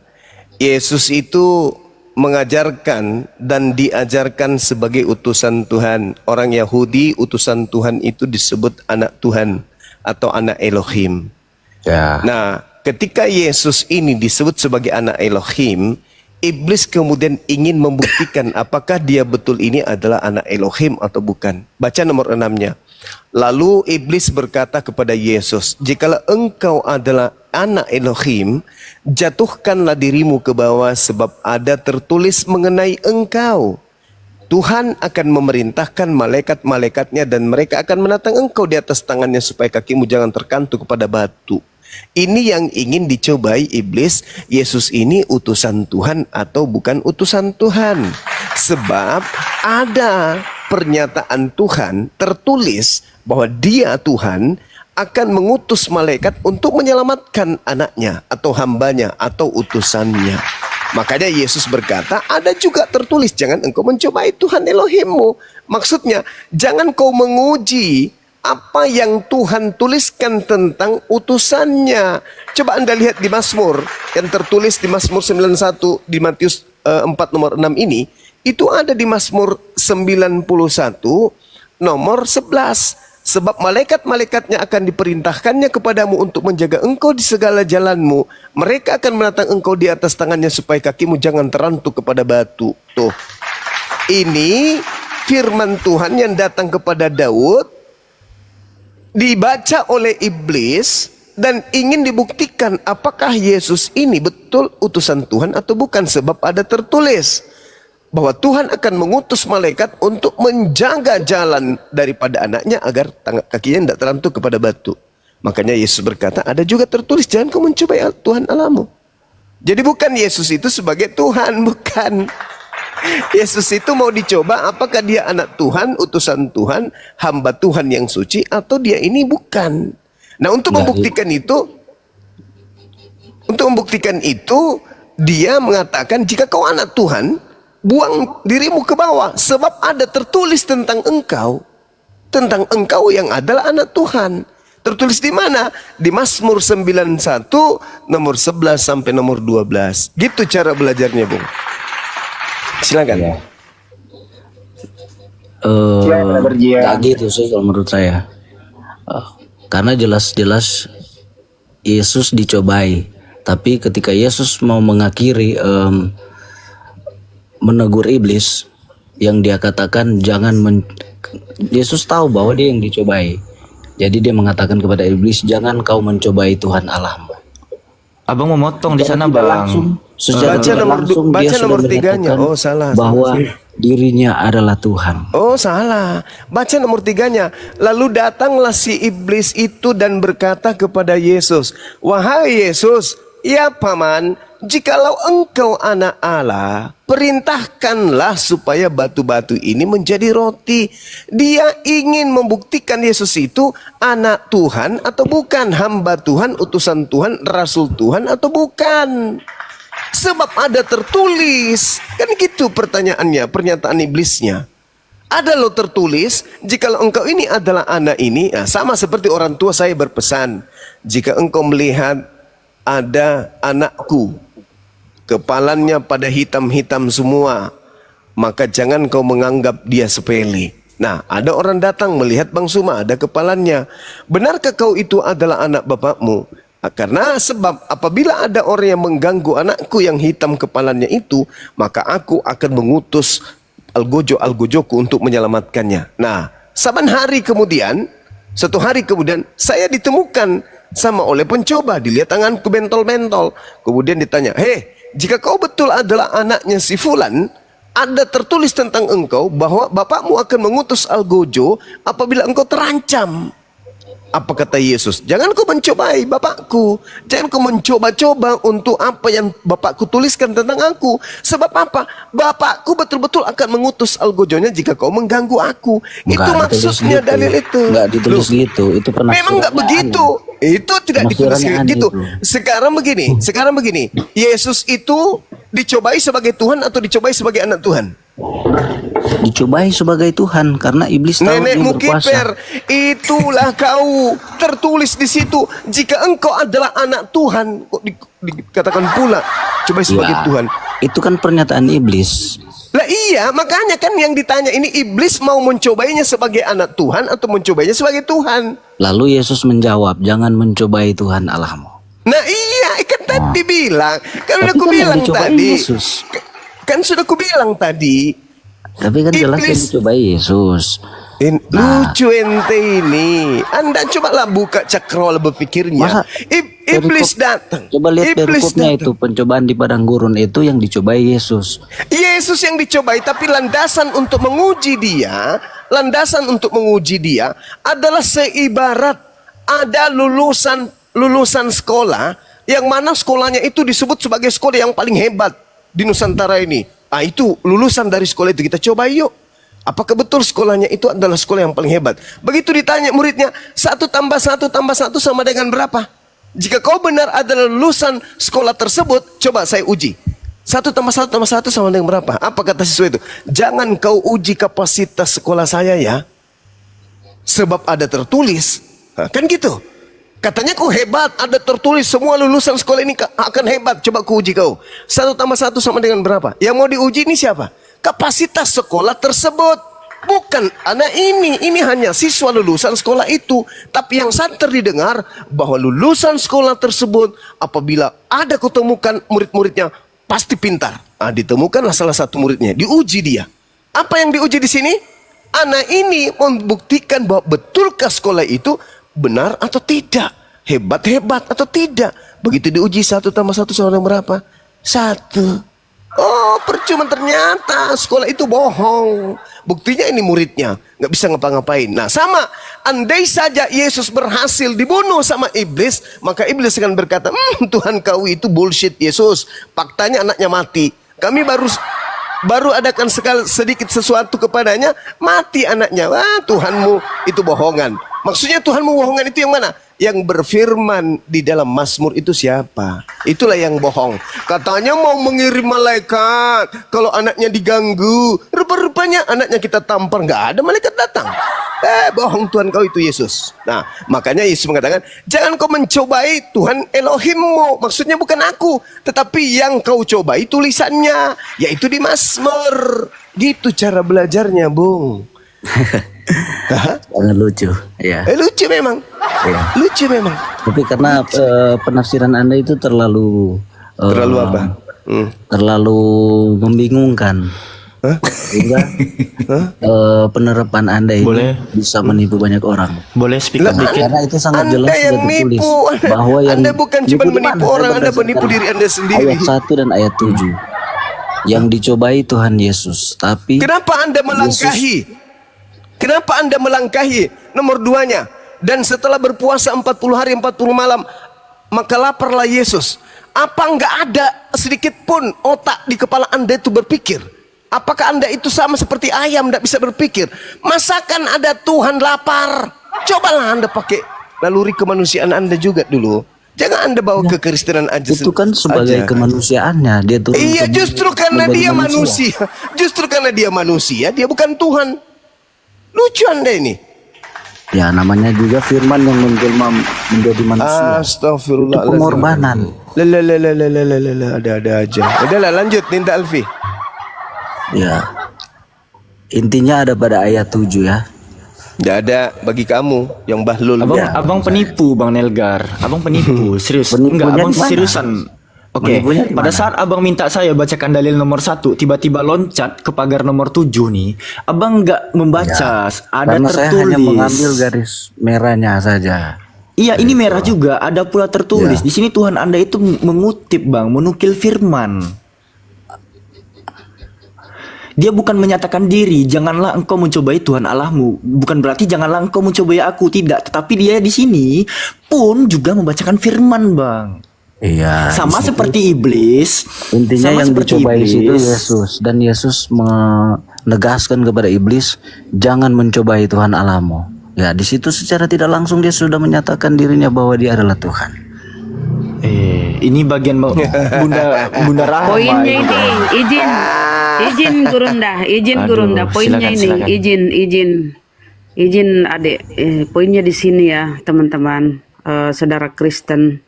Yesus itu mengajarkan dan diajarkan sebagai utusan Tuhan. Orang Yahudi, utusan Tuhan itu disebut anak Tuhan atau anak Elohim. Ya. Nah, ketika Yesus ini disebut sebagai anak Elohim, iblis kemudian ingin membuktikan apakah dia betul ini adalah anak Elohim atau bukan. Baca nomor 6-nya. Lalu iblis berkata kepada Yesus, jikalau engkau adalah anak Elohim, jatuhkanlah dirimu ke bawah sebab ada tertulis mengenai engkau. Tuhan akan memerintahkan malaikat-malaikatnya dan mereka akan menatang engkau di atas tangannya supaya kakimu jangan terkantuk kepada batu. Ini yang ingin dicobai iblis. Yesus ini utusan Tuhan atau bukan utusan Tuhan? Sebab ada pernyataan Tuhan tertulis bahwa dia Tuhan akan mengutus malaikat untuk menyelamatkan anaknya atau hambanya atau utusannya. Makanya Yesus berkata, ada juga tertulis, jangan engkau mencobai Tuhan Elohimmu. Maksudnya, jangan kau menguji apa yang Tuhan tuliskan tentang utusannya. Coba Anda lihat di Mazmur yang tertulis di Mazmur 91 di Matius 4 nomor 6 ini, itu ada di Mazmur 91 nomor 11. Sebab malaikat-malaikatnya akan diperintahkannya kepadamu untuk menjaga engkau di segala jalanmu. Mereka akan menatang engkau di atas tangannya supaya kakimu jangan terantuk kepada batu. Tuh, ini firman Tuhan yang datang kepada Daud, dibaca oleh iblis dan ingin dibuktikan apakah Yesus ini betul utusan Tuhan atau bukan. Sebab ada tertulis bahwa Tuhan akan mengutus malaikat untuk menjaga jalan daripada anaknya agar kakinya tidak terantuk kepada batu. Makanya Yesus berkata, ada juga tertulis, jangan kau mencobai Tuhan Allahmu. Jadi bukan Yesus itu sebagai Tuhan, bukan. Yesus itu mau dicoba apakah dia anak Tuhan, utusan Tuhan, hamba Tuhan yang suci, atau dia ini bukan. Nah, untuk membuktikan itu, dia mengatakan, jika kau anak Tuhan, buang dirimu ke bawah, sebab ada tertulis tentang engkau yang adalah anak Tuhan. Tertulis di mana? Di Mazmur 91 nomor 11 sampai nomor 12. Gitu cara belajarnya, Bung. Silakan. Gak gitu sih kalau menurut saya. Karena jelas-jelas Yesus dicobai, tapi ketika Yesus mau mengakhiri menegur iblis, yang dia katakan Yesus tahu bahwa dia yang dicobai. Jadi dia mengatakan kepada iblis, jangan kau mencobai Tuhan Allahmu. Abang mau motong di sana, Bang. Baca nomor 3-nya. Oh, salah. Bahwa dirinya adalah Tuhan. Oh, salah. Baca nomor 3-nya. Lalu datanglah si iblis itu dan berkata kepada Yesus, wahai Yesus, ya Paman, jikalau engkau anak Allah, perintahkanlah supaya batu-batu ini menjadi roti. Dia ingin membuktikan Yesus itu anak Tuhan atau bukan, hamba Tuhan, utusan Tuhan, rasul Tuhan atau bukan. Sebab ada tertulis. Kan gitu pertanyaannya, pernyataan iblisnya. Ada lo tertulis, jikalau engkau ini adalah anak ini. Nah, sama seperti orang tua saya berpesan, jika engkau melihat ada anakku, kepalanya pada hitam-hitam semua, maka jangan kau menganggap dia sepele. Nah, ada orang datang melihat Bang Suma, ada kepalanya. Benarkah kau itu adalah anak bapakmu? Karena sebab apabila ada orang yang mengganggu anakku yang hitam kepalanya itu, maka aku akan mengutus algojo-algojoku untuk menyelamatkannya. Nah, satu hari kemudian saya ditemukan sama oleh pencoba, dilihat tanganku bentol-bentol. Kemudian ditanya, jika kau betul adalah anaknya si Fulan, ada tertulis tentang engkau bahwa bapakmu akan mengutus algojo apabila engkau terancam. Apa kata Yesus? Jangan kau mencobai Bapakku. Jangan kau mencoba-coba untuk apa yang Bapakku tuliskan tentang aku. Sebab apa? Bapakku betul-betul akan mengutus algojonya jika kau mengganggu aku. Itu maksudnya dalil itu. Enggak ditulis gitu. Itu pernah. Memang enggak begitu. Itu tidak ditulis gitu. Sekarang begini. Yesus itu dicobai sebagai Tuhan atau dicobai sebagai anak Tuhan? Dicobai sebagai Tuhan karena iblis tahu dia Nenekmu berkuasa. kiper, itulah kau tertulis di situ. Jika engkau adalah anak Tuhan, kok dikatakan pula cobai sebagai Ya, Tuhan. itu kan pernyataan iblis. Lah iya, makanya kan yang ditanya ini iblis mau mencobainya sebagai anak Tuhan atau mencobainya sebagai Tuhan. Lalu Yesus menjawab, jangan mencobai Tuhan Allahmu. Nah iya, kan tadi bilang, kan udah Tapi aku kan yang bilang dicobai tadi. Yesus. Kan sudah aku bilang tadi. Tapi kan jelas yang Iblis. dicobai Yesus. Lucu ente ini. Anda cobalah buka cakrawala berpikirnya. Masa Iblis datang. Coba lihat Iblis perikopnya datang. itu, pencobaan di padang gurun itu yang dicobai Yesus. Yesus yang dicobai, tapi landasan untuk menguji dia adalah seibarat ada lulusan sekolah yang mana sekolahnya itu disebut sebagai sekolah yang paling hebat di Nusantara ini. Ah, itu lulusan dari sekolah itu kita coba yuk. Apakah betul sekolahnya itu adalah sekolah yang paling hebat? Begitu ditanya muridnya, 1 tambah 1 tambah 1 sama dengan berapa? Jika kau benar adalah lulusan sekolah tersebut, coba saya uji. 1 tambah 1 tambah 1 sama dengan berapa? Apa kata siswa itu? Jangan kau uji kapasitas sekolah saya ya. Sebab ada tertulis. Nah, kan gitu. Katanya kau hebat, ada tertulis semua lulusan sekolah ini akan hebat. Coba ku uji kau. 1 tambah 1 sama dengan berapa? Yang mau diuji ini siapa? Kapasitas sekolah tersebut. Bukan anak ini. Ini hanya siswa lulusan sekolah itu. Tapi yang santer didengar bahwa lulusan sekolah tersebut apabila ada kau temukan murid-muridnya pasti pintar. Nah, ditemukanlah salah satu muridnya, diuji dia. Apa yang diuji di sini? Anak ini membuktikan bahwa betulkah sekolah itu benar atau tidak, hebat atau tidak. Begitu diuji 1 tambah 1 sama dengan berapa? 1. Oh, percuma, ternyata sekolah itu bohong. Buktinya ini muridnya nggak bisa ngapa-ngapain. Nah, sama, andai saja Yesus berhasil dibunuh sama iblis, maka iblis akan berkata, Tuhan kau itu bullshit Yesus. Faktanya anaknya mati. Kami baru adakan sedikit sesuatu kepadanya, mati anaknya. Wah, Tuhanmu itu bohongan. Maksudnya Tuhanmu bohongan itu yang mana? Yang berfirman di dalam Mazmur itu siapa? Itulah yang bohong. Katanya mau mengirim malaikat kalau anaknya diganggu. Rupa-rupanya anaknya kita tampar, nggak ada malaikat datang. Bohong Tuhan kau itu Yesus. Nah, makanya Yesus mengatakan, jangan kau mencobai Tuhan Elohimmu. Maksudnya bukan aku, tetapi yang kau cobai tulisannya, yaitu di Mazmur. Gitu cara belajarnya, Bung. Sangat lucu. Ya. Lucu memang. Ya. Lucu memang. Tapi karena penafsiran Anda itu terlalu apa? Terlalu membingungkan. Sehingga penerapan Anda itu bisa menipu banyak orang. Boleh speak up dikit? Karena itu sangat Anda jelas yang sudah ditulis nipu. bahwa yang Anda bukan cuma menipu orang, Anda menipu diri Anda sendiri. Ayat 1 dan ayat 7. Yang dicobai Tuhan Yesus, tapi Kenapa Anda melangkahi? Kenapa Anda melangkahi nomor 2-nya? Dan setelah berpuasa 40 hari 40 malam, maka laparlah Yesus. Apa enggak ada sedikit pun otak di kepala Anda itu berpikir? Apakah Anda itu sama seperti ayam, tidak bisa berpikir? Masakan ada Tuhan lapar? Cobalah Anda pakai naluri kemanusiaan Anda juga dulu. Jangan Anda bawa ke Kristenan aja. itu kan sebagai kemanusiaannya dia turun. Iya, ke bumi justru karena menjadi dia manusia. Justru karena dia manusia, dia bukan Tuhan. Lucu Anda ini. Ya, namanya juga firman yang menjelma menjadi manusia. Astagfirullah. Itu pengorbanan. Ada aja. Udahlah, lanjut Ninta Alfi. Ya. Intinya ada pada ayat 7 ya. Tidak ada bagi kamu yang bahlul. Abang penipu Bang Nelgar. Abang penipu, serius. Penipunya Enggak, abang di mana? seriusan. Oke, Penipunya di pada mana? saat abang minta saya bacakan dalil nomor 1, tiba-tiba loncat ke pagar nomor 7 nih. Abang nggak membaca, ada Karena tertulis. saya hanya mengambil garis merahnya saja. Iya, ini merah juga. Ada pula tertulis. Ya. Di sini Tuhan Anda itu mengutip, Bang, menukil firman. Dia bukan menyatakan diri, janganlah engkau mencobai Tuhan Allahmu. Bukan berarti janganlah engkau mencobai aku, tidak. Tetapi dia di sini pun juga membacakan firman, Bang. Iya. Sama seperti iblis. Intinya Sama yang seperti dicobai iblis. itu Yesus, dan Yesus menegaskan kepada iblis, jangan mencobai Tuhan Allahmu. Ya, di situ secara tidak langsung dia sudah menyatakan dirinya bahwa dia adalah Tuhan. Ini bagian Bunda Rahma. Poinnya ini, izin Gurunda, poinnya silakan. izin adik, poinnya di sini ya teman-teman, saudara Kristen,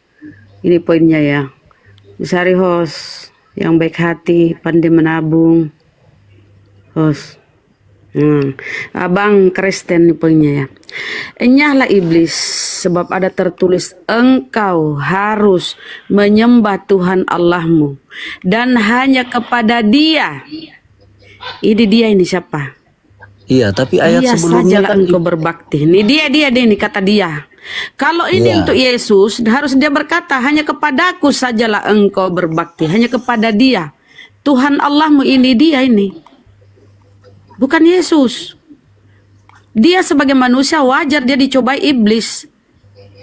ini poinnya ya. Cari host yang baik hati, pandai menabung, host. Abang Kristen nih poinnya ya. Enyahlah iblis, sebab ada tertulis engkau harus menyembah Tuhan Allahmu dan hanya kepada Dia. Ini dia, ini siapa? Iya, tapi ayat Dia sebelumnya sajalah kan engkau berbakti. Ini dia ini kata dia. Kalau ini Iya. untuk Yesus, harus dia berkata hanya kepadaku sajalah engkau berbakti, hanya kepada Dia. Tuhan Allahmu ini dia ini. Bukan Yesus. Dia sebagai manusia wajar dia dicobai iblis.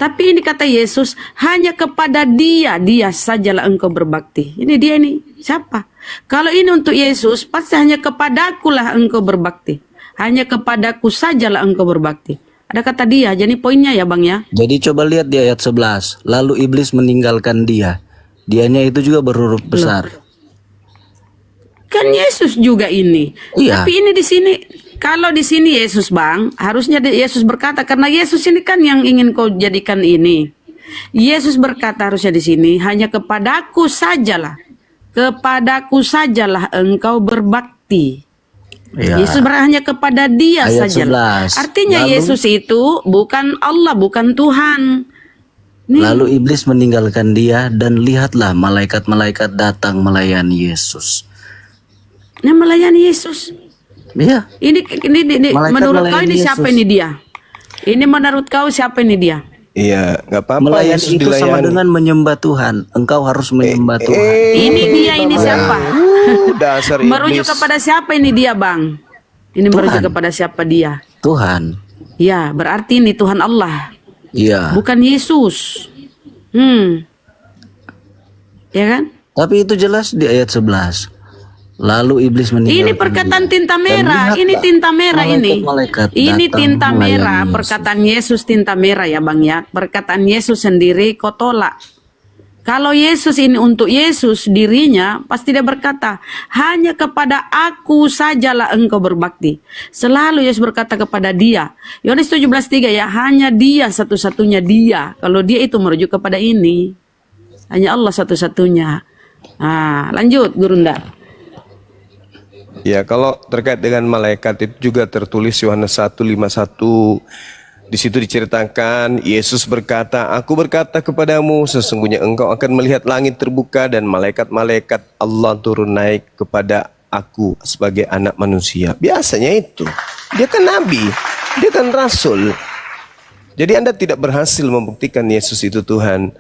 Tapi ini kata Yesus, hanya kepada Dia sajalah engkau berbakti. Ini dia ini. Siapa? Kalau ini untuk Yesus, pasti hanya kepadakulah engkau berbakti. Hanya kepadaku sajalah engkau berbakti. Ada kata Dia, jadi poinnya ya Bang ya. Jadi coba lihat di ayat 11. Lalu iblis meninggalkan dia. Dianya itu juga berhuruf besar. Kan Yesus juga ini. Iya. Tapi ini di sini, kalau di sini Yesus Bang, harusnya Yesus berkata, karena Yesus ini kan yang ingin kau jadikan ini. Yesus berkata harusnya di sini, hanya kepadaku sajalah engkau berbakti. Iya. Yesus hanya kepada Dia Ayat sajalah. 11. Artinya Lalu- Yesus itu bukan Allah, bukan Tuhan. Nih. Lalu iblis meninggalkan dia, dan lihatlah malaikat-malaikat datang melayani Yesus. Yang melayani Yesus. Iya. Ini Malaikat menurut kau melayani ini siapa Yesus. ini dia? Ini menurut kau siapa ini dia? Iya, nggak apa-apa. Melayani Yesus itu sama dilayani. dengan menyembah Tuhan. Engkau harus menyembah Tuhan. Ini dia, ini siapa? Dasar Merujuk iblis. kepada siapa ini dia, Bang? Ini merujuk kepada siapa dia? Tuhan. Ya, berarti ini Tuhan Allah, Iya. bukan Yesus. Ya kan? Tapi itu jelas di ayat 11. Lalu iblis meninggalkan Ini perkataan dia. tinta merah, Dan ini lihatlah, tinta merah ini. malaikat-malaikat Ini datang tinta melayani merah, Yesus. perkataan Yesus tinta merah ya Bang ya. Perkataan Yesus sendiri kau tolak. Kalau Yesus ini untuk Yesus dirinya, pasti dia berkata, hanya kepada aku sajalah engkau berbakti. Selalu Yesus berkata kepada Dia. Yohanes 17:3 ya, hanya Dia satu-satunya Dia. Kalau Dia itu merujuk kepada ini. Hanya Allah satu-satunya. Nah, lanjut Gurunda. Ya, kalau terkait dengan malaikat itu juga tertulis Yohanes 1:51. Di situ diceritakan Yesus berkata, "Aku berkata kepadamu, sesungguhnya engkau akan melihat langit terbuka dan malaikat-malaikat Allah turun naik kepada aku sebagai anak manusia." Biasanya itu. Dia kan nabi, dia kan rasul. Jadi Anda tidak berhasil membuktikan Yesus itu Tuhan.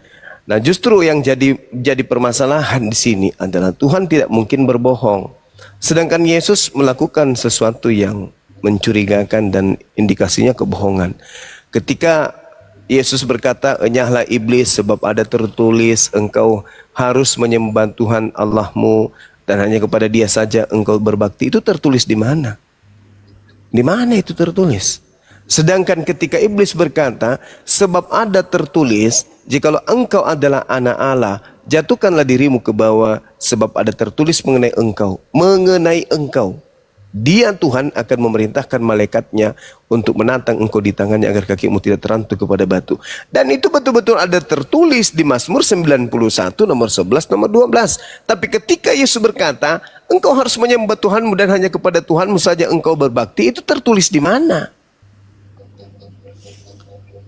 Nah, justru yang jadi permasalahan di sini adalah Tuhan tidak mungkin berbohong. Sedangkan Yesus melakukan sesuatu yang mencurigakan dan indikasinya kebohongan. Ketika Yesus berkata, "Enyahlah iblis, sebab ada tertulis engkau harus menyembah Tuhan Allahmu dan hanya kepada Dia saja engkau berbakti." Itu tertulis di mana? Di mana itu tertulis? Sedangkan ketika iblis berkata, "Sebab ada tertulis, jikalau engkau adalah anak Allah, jatuhkanlah dirimu ke bawah, sebab ada tertulis mengenai engkau. Dia Tuhan akan memerintahkan malaikatnya untuk menantang engkau di tangannya agar kakimu tidak terantuk kepada batu." Dan itu betul-betul ada tertulis di Mazmur 91 nomor 11 nomor 12. Tapi ketika Yesus berkata, "Engkau harus menyembah Tuhanmu dan hanya kepada Tuhanmu saja engkau berbakti," itu tertulis di mana?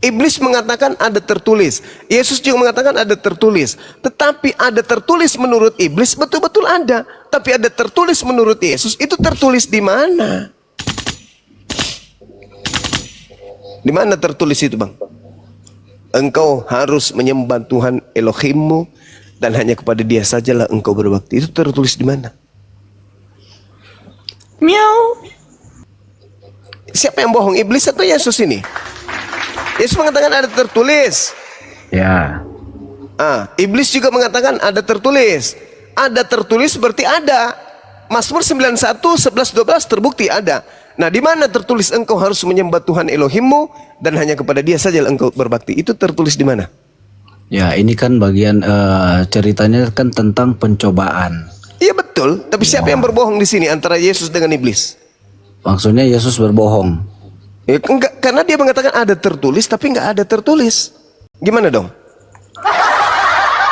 Iblis mengatakan ada tertulis. Yesus juga mengatakan ada tertulis. Tetapi ada tertulis menurut iblis betul-betul ada. Tapi ada tertulis menurut Yesus, itu tertulis di mana? Di mana tertulis itu, Bang? Engkau harus menyembah Tuhan Elohimmu dan hanya kepada Dia sajalah engkau berbakti. Itu tertulis di mana? Miau. Siapa yang bohong, iblis atau Yesus ini? Yesus mengatakan ada tertulis. Ya. Iblis juga mengatakan ada tertulis. Ada tertulis berarti ada. Mazmur 91, 11, 12 terbukti ada. Nah, di mana tertulis engkau harus menyembah Tuhan Elohimmu dan hanya kepada Dia saja engkau berbakti? Itu tertulis di mana? Ya, ini kan bagian ceritanya kan tentang pencobaan. Iya betul, tapi siapa yang berbohong di sini antara Yesus dengan iblis? Maksudnya Yesus berbohong. Enggak, karena dia mengatakan ada tertulis tapi enggak ada tertulis. Gimana dong?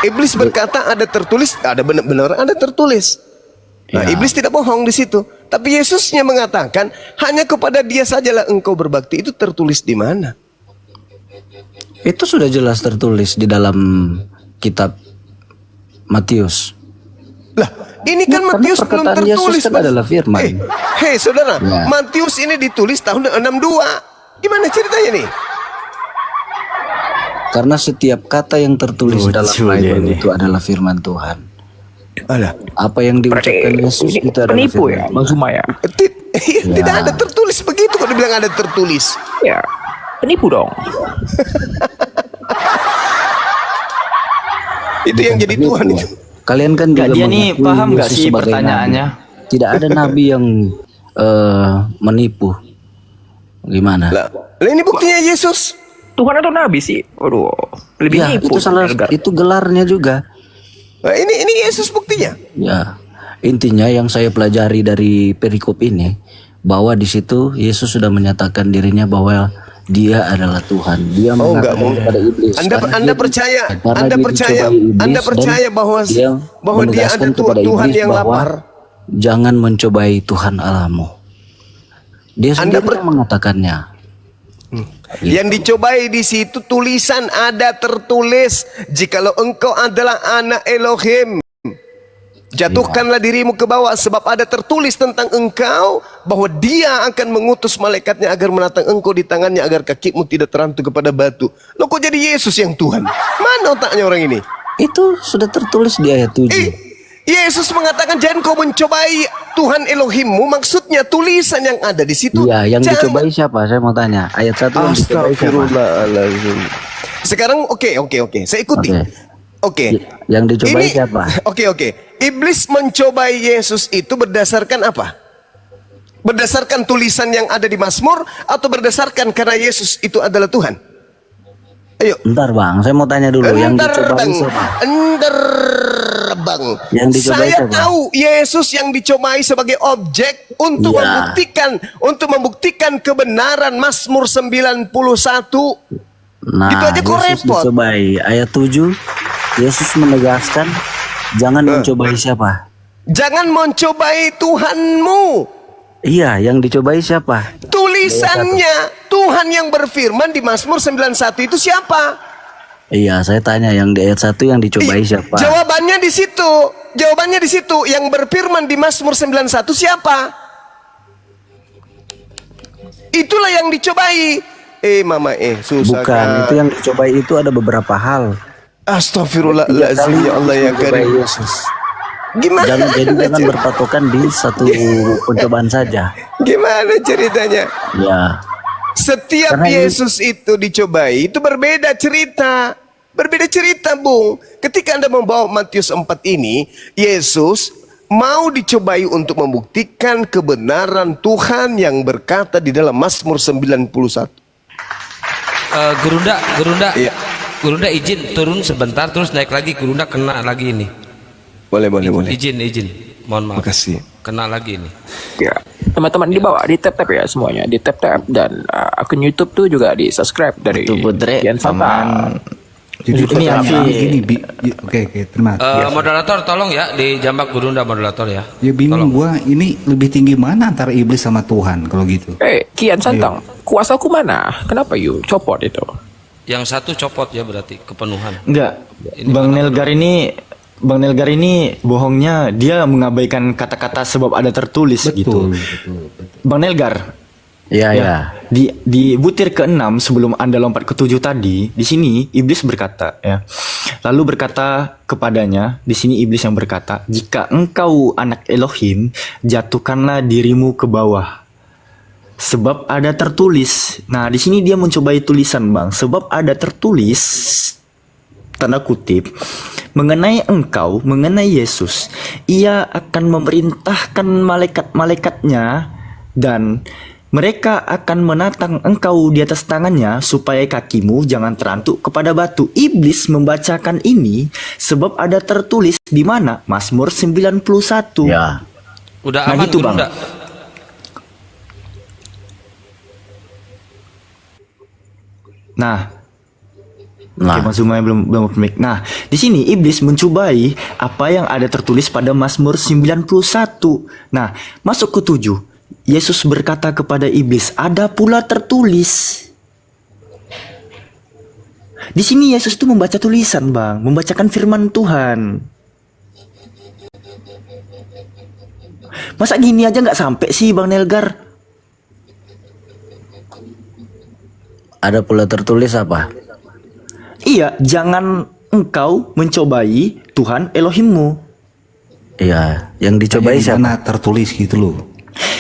Iblis berkata ada tertulis, ada benar-benar ada tertulis. Nah, iblis tidak bohong di situ. Tapi Yesusnya mengatakan hanya kepada Dia sajalah engkau berbakti. Itu tertulis di mana? Itu sudah jelas tertulis di dalam kitab Matius. Lah, ini kan Matius belum perkataan tertulis. Yesus kan adalah firman. Hei saudara, Ya. Matius ini ditulis tahun 62. Gimana ceritanya nih? Karena setiap kata yang tertulis dalam Bible itu adalah firman Tuhan. Apa yang diucapkan Yesus itu adalah Penipu firman ya, Tuhan. Bang Zuma ya. Tidak ada tertulis begitu kok dibilang ada tertulis. Ya, penipu dong. Itu yang jadi Tuhan itu. Kalian kan juga Dia nih mengakui paham nggak Yesus sih sebagai pertanyaannya? nabi. Tidak ada nabi yang menipu. Gimana? Lah, ini buktinya Yesus. Tuhan atau nabi sih? Waduh, lebih Ya, nipu. itu salah, Edgar. itu gelarnya juga. Nah, ini Yesus buktinya. Ya, intinya yang saya pelajari dari perikop ini bahwa di situ Yesus sudah menyatakan dirinya bahwa Dia adalah Tuhan. Dia enggak mengatakan kepada iblis. Anda percaya? Karena Anda dia percaya? dicobai iblis Anda dan percaya bahwa dia menegaskan ada kepada Tuhan iblis yang bahwa lapar? jangan mencobai Tuhan Allahmu. Dia sendiri yang mengatakannya. Yang dicobai di situ tulisan ada tertulis, jikalau engkau adalah anak Elohim, jatuhkanlah dirimu ke bawah, sebab ada tertulis tentang engkau bahwa Dia akan mengutus malaikatnya agar menatang engkau di tangannya agar kakimu tidak terantuk kepada batu. Loh, kok jadi Yesus yang Tuhan? Mana otaknya orang ini? Itu sudah tertulis di ayat 7. Yesus mengatakan jangan kau mencobai Tuhan Elohimmu, maksudnya tulisan yang ada di situ. Iya, yang jangan. dicobai siapa? Saya mau tanya. Ayat 1 yang dicobai siapa? Astagfirullahaladzim. Sekarang oke, saya ikuti. Oke. Yang dicobai siapa? Oke. Iblis mencobai Yesus itu berdasarkan apa? Berdasarkan tulisan yang ada di Mazmur atau berdasarkan karena Yesus itu adalah Tuhan? Ayo. Bentar Bang, saya mau tanya dulu. Yang dicobai siapa? Bang. Yang dicobai Saya siapa? tahu Yesus yang dicobai sebagai objek untuk Iya. membuktikan kebenaran Mazmur 91. Nah, Itu aja kok Yesus repot. dicobai. Ayat 7, Yesus menegaskan jangan mencobai siapa? Jangan mencobai Tuhanmu. Iya, yang dicobai siapa? Tulisannya Tuhan yang berfirman di Mazmur 91 itu siapa? Iya, saya tanya yang di ayat 1 yang dicobai siapa? Jawabannya di situ. Jawabannya di situ. Yang berfirman di Mazmur 91 siapa? Itulah yang dicobai. Mama susah. Bukan, itu yang dicobai itu ada beberapa hal. Astagfirullahaladzim, ya Allah ya Karim. Yesus. Gimana? Jangan berpatokan di satu pencobaan saja. Gimana ceritanya? Ya. Setiap Karena Yesus itu dicobai itu berbeda cerita. Berbeda cerita, Bung. Ketika Anda membawa Matius 4 ini, Yesus mau dicobai untuk membuktikan kebenaran Tuhan yang berkata di dalam Mazmur 91. Gerunda, Iya. Gerunda izin turun sebentar terus naik lagi. Gerunda kena lagi ini. Boleh. Izin. Mohon maaf. Makasih. Kena lagi ini. Ya, teman-teman di bawah di tap ya semuanya, di tap dan akun YouTube tuh juga di subscribe dari Itu Putri, Kian Santang. Jadi Ini pertanyaan Afi. ini oke, terima kasih. Moderator tolong ya di jambak Gerunda moderator ya. Ya bingung gua, ini lebih tinggi mana antara iblis sama Tuhan kalau gitu? Kian Santang, kuasaku mana? Kenapa you copot itu? Yang satu copot ya berarti kepenuhan. Enggak. Bang Nelgar ini bohongnya, dia mengabaikan kata-kata sebab ada tertulis gitu. Betul. Bang Nelgar. Ya. Di butir ke-6 sebelum Anda lompat ke 7 tadi, di sini iblis berkata ya. Lalu berkata kepadanya, di sini iblis yang berkata, "Jika engkau anak Elohim, jatuhkanlah dirimu ke bawah. Sebab ada tertulis." Nah, di sini dia mencobai tulisan, Bang. Sebab ada tertulis, tanda kutip, mengenai engkau, mengenai Yesus, ia akan memerintahkan malaikat-malaikatnya dan mereka akan menatang engkau di atas tangannya supaya kakimu jangan terantuk kepada batu. Iblis membacakan ini sebab ada tertulis di mana? Mazmur 91. Ya. Udah Nah, aman gitu, Guru, Bang. udah. Nah, Oke, Mas Zuma belum mic. Nah, di sini iblis mencobai apa yang ada tertulis pada Mazmur 91. Nah, masuk ke 7. Yesus berkata kepada iblis, "Ada pula tertulis." Di sini Yesus tuh membaca tulisan, Bang, membacakan firman Tuhan. Masa gini aja nggak sampai sih, Bang Nelgar? Ada pula tertulis apa? Iya, jangan engkau mencobai Tuhan Elohimmu. Iya, yang dicobai siapa? Mana tertulis gitu loh.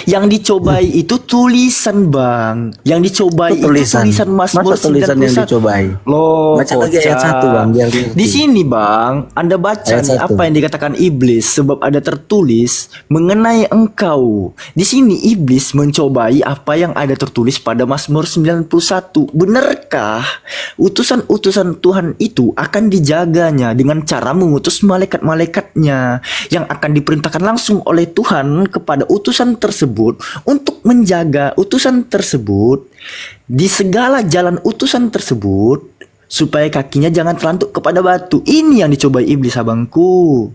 Yang dicobai itu tulisan, Bang. Yang dicobai itu tulisan Mazmur Masa tulisan 91. yang dicobai? Loh, Baca lagi ayat 1, Bang, biar ngerti. di sini, Bang, Anda baca Ayat nih 1. apa yang dikatakan iblis sebab ada tertulis mengenai engkau. Di sini iblis mencobai apa yang ada tertulis pada Mazmur 91. Benarkah utusan-utusan Tuhan itu akan dijaganya dengan cara mengutus malaikat-malaikatnya yang akan diperintahkan langsung oleh Tuhan kepada utusan tersebut untuk menjaga utusan tersebut di segala jalan utusan tersebut supaya kakinya jangan terantuk kepada batu. Ini yang dicobai iblis, abangku.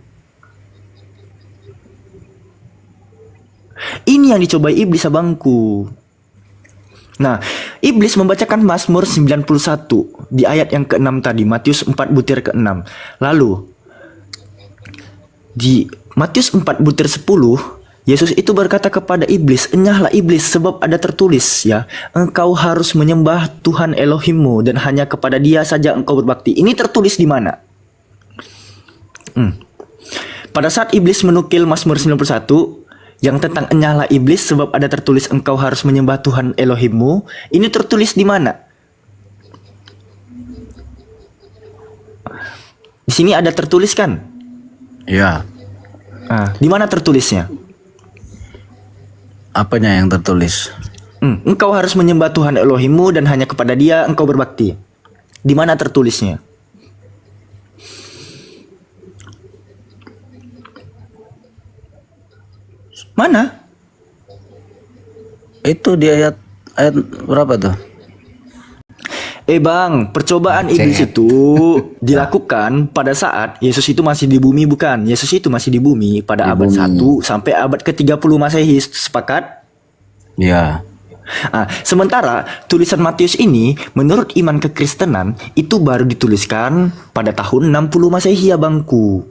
Ini yang dicobai iblis, abangku. Nah, iblis membacakan Mazmur 91 di ayat yang ke-6 tadi, Matius 4 butir ke-6. Lalu di Matius 4 butir 10, Yesus itu berkata kepada iblis, "Enyahlah iblis, sebab ada tertulis, ya, engkau harus menyembah Tuhan Elohimmu dan hanya kepada Dia saja engkau berbakti." Ini tertulis di mana? Pada saat iblis menukil Mazmur 91 yang tentang enyahlah iblis sebab ada tertulis engkau harus menyembah Tuhan Elohimmu, ini tertulis di mana? Di sini ada tertulis kan? Iya. Nah, di mana tertulisnya? Apanya yang tertulis? Engkau harus menyembah Tuhan Elohimmu dan hanya kepada Dia engkau berbakti. Di mana tertulisnya? Mana? Itu di ayat berapa tuh? Bang, percobaan iblis itu dilakukan pada saat Yesus itu masih di bumi, bukan? Yesus itu masih di bumi pada abad 1 sampai abad ke-30 Masehi, sepakat? Ya. Nah, sementara tulisan Matius ini menurut iman kekristenan itu baru dituliskan pada tahun 60 Masehi, abangku.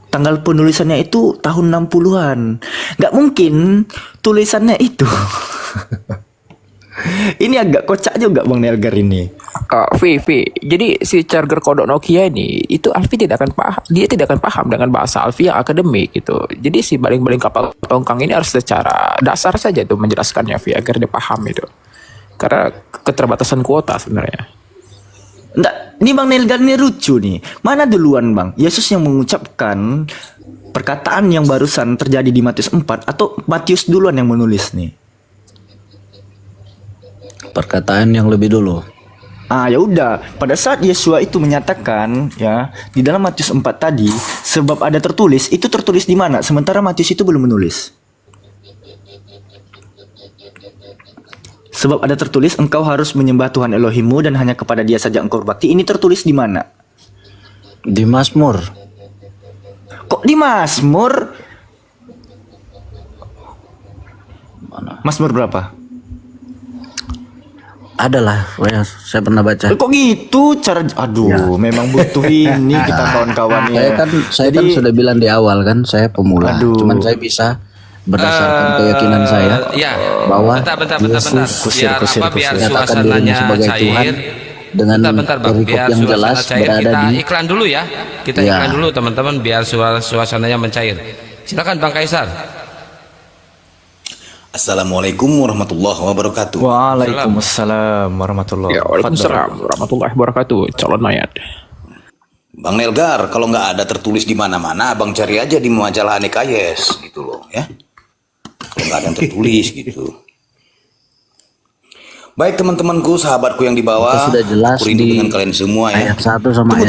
Tanggal penulisannya itu tahun 60-an. Gak mungkin tulisannya itu. Ini agak kocak juga, Bang Nelgar ini. Jadi si charger kodok Nokia ini itu Alfi tidak akan paham, dia tidak akan paham dengan bahasa Alfi yang akademik gitu. Jadi si baling-baling kapal tongkang ini harus secara dasar saja tuh menjelaskannya Vi agar dia paham itu. Karena keterbatasan kuota sebenarnya. Enggak, ini Bang Nelgar ini lucu nih. Mana duluan, Bang? Yesus yang mengucapkan perkataan yang barusan terjadi di Matius 4 atau Matius duluan yang menulis nih? Perkataan yang lebih dulu. Ya udah, pada saat Yesua itu menyatakan ya di dalam Matius 4 tadi sebab ada tertulis, itu tertulis di mana? Sementara Matius itu belum menulis. Sebab ada tertulis engkau harus menyembah Tuhan Elohimmu dan hanya kepada Dia saja engkau berbakti. Ini tertulis di mana? Di Mazmur. Kok di Mazmur? Mana? Mazmur berapa? Adalah, saya pernah baca. Kok gitu cara? Aduh, Ya. Memang butuh ini kita kawan-kawan ya. Saya kan sudah bilang di awal kan, saya pemula. Aduh. Cuman saya bisa berdasarkan keyakinan saya Ya, bahwa bentar. Yesus Kusir. Biar menyatakan suasananya dirinya sebagai cair. Tuhan dengan Bentar Bang, perikop biar yang jelas suasana cair, berada kita di iklan dulu ya. Kita Ya. iklan dulu teman-teman biar suasananya mencair. Silakan Bang Kaisar. Assalamualaikum warahmatullahi wabarakatuh. Waalaikumsalam warahmatullahi Ya, waalaikumsalam warahmatullahi wabarakatuh. Calon mayat. Bang Nelgar, kalau nggak ada tertulis di mana-mana, abang cari aja di majalah Aneka Yes, gitu loh, ya. Kalau nggak ada yang tertulis gitu. Baik teman-temanku, sahabatku yang di bawah, Itu sudah jelas aku rindu di dengan kalian semua ya. ayat 1 sama Tunggu ayat